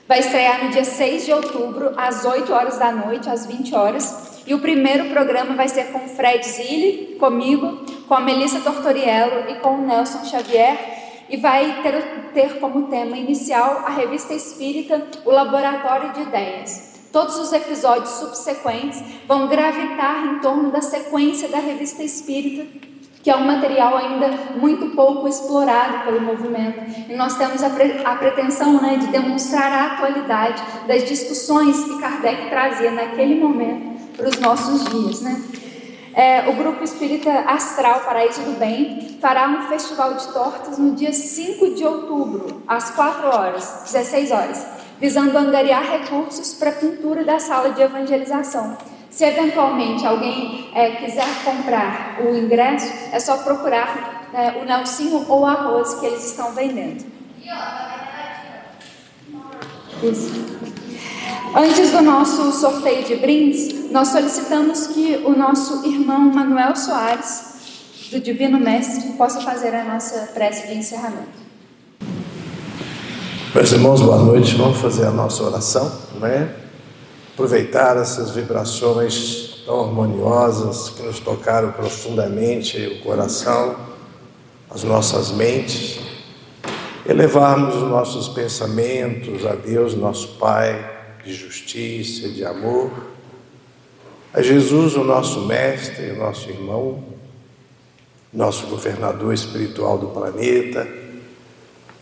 Vai estrear no dia 6 de outubro, às 8 horas da noite, às 20 horas. E o primeiro programa vai ser com o Fred Zilli, comigo, com a Melissa Tortoriello e com o Nelson Xavier. E vai ter como tema inicial a Revista Espírita, o Laboratório de Ideias. Todos os episódios subsequentes vão gravitar em torno da sequência da Revista Espírita, que é um material ainda muito pouco explorado pelo movimento. E nós temos a pretensão, né, de demonstrar a atualidade das discussões que Kardec trazia naquele momento para os nossos dias, né? O Grupo Espírita Astral Paraíso do Bem fará um festival de tortas no dia 5 de outubro, às 4 horas, 16 horas, visando angariar recursos para a pintura da sala de evangelização. Se eventualmente alguém quiser comprar o ingresso, é só procurar o Nelsinho ou a Rose que eles estão vendendo. Isso. Antes do nosso sorteio de brindes, nós solicitamos que o nosso irmão Manuel Soares, do Divino Mestre, possa fazer a nossa prece de encerramento. Meus irmãos, boa noite. Vamos fazer a nossa oração, né? Aproveitar essas vibrações tão harmoniosas que nos tocaram profundamente o coração, as nossas mentes, elevarmos os nossos pensamentos a Deus, nosso Pai, de justiça, de amor, a Jesus, o nosso mestre, o nosso irmão, nosso governador espiritual do planeta,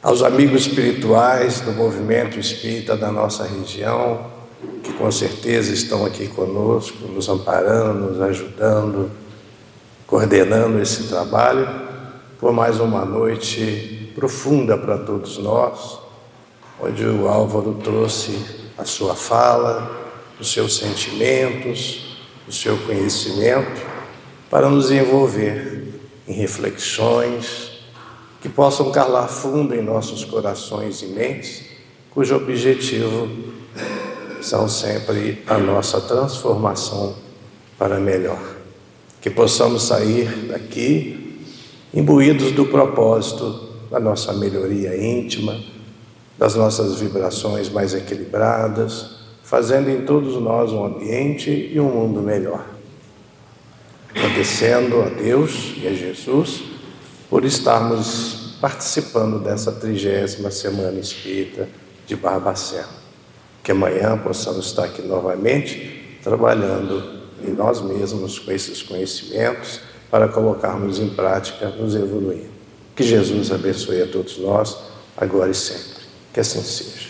aos amigos espirituais do movimento espírita da nossa região, que com certeza estão aqui conosco, nos amparando, nos ajudando, coordenando esse trabalho, por mais uma noite profunda para todos nós, onde o Álvaro trouxe a sua fala, os seus sentimentos, o seu conhecimento, para nos envolver em reflexões que possam calar fundo em nossos corações e mentes, cujo objetivo são sempre a nossa transformação para melhor. Que possamos sair daqui imbuídos do propósito da nossa melhoria íntima, das nossas vibrações mais equilibradas, fazendo em todos nós um ambiente e um mundo melhor. Agradecendo a Deus e a Jesus por estarmos participando dessa 30ª Semana Espírita de Barbacena. Que amanhã possamos estar aqui novamente, trabalhando em nós mesmos com esses conhecimentos, para colocarmos em prática, nos evoluindo. Que Jesus abençoe a todos nós, agora e sempre. Que assim seja.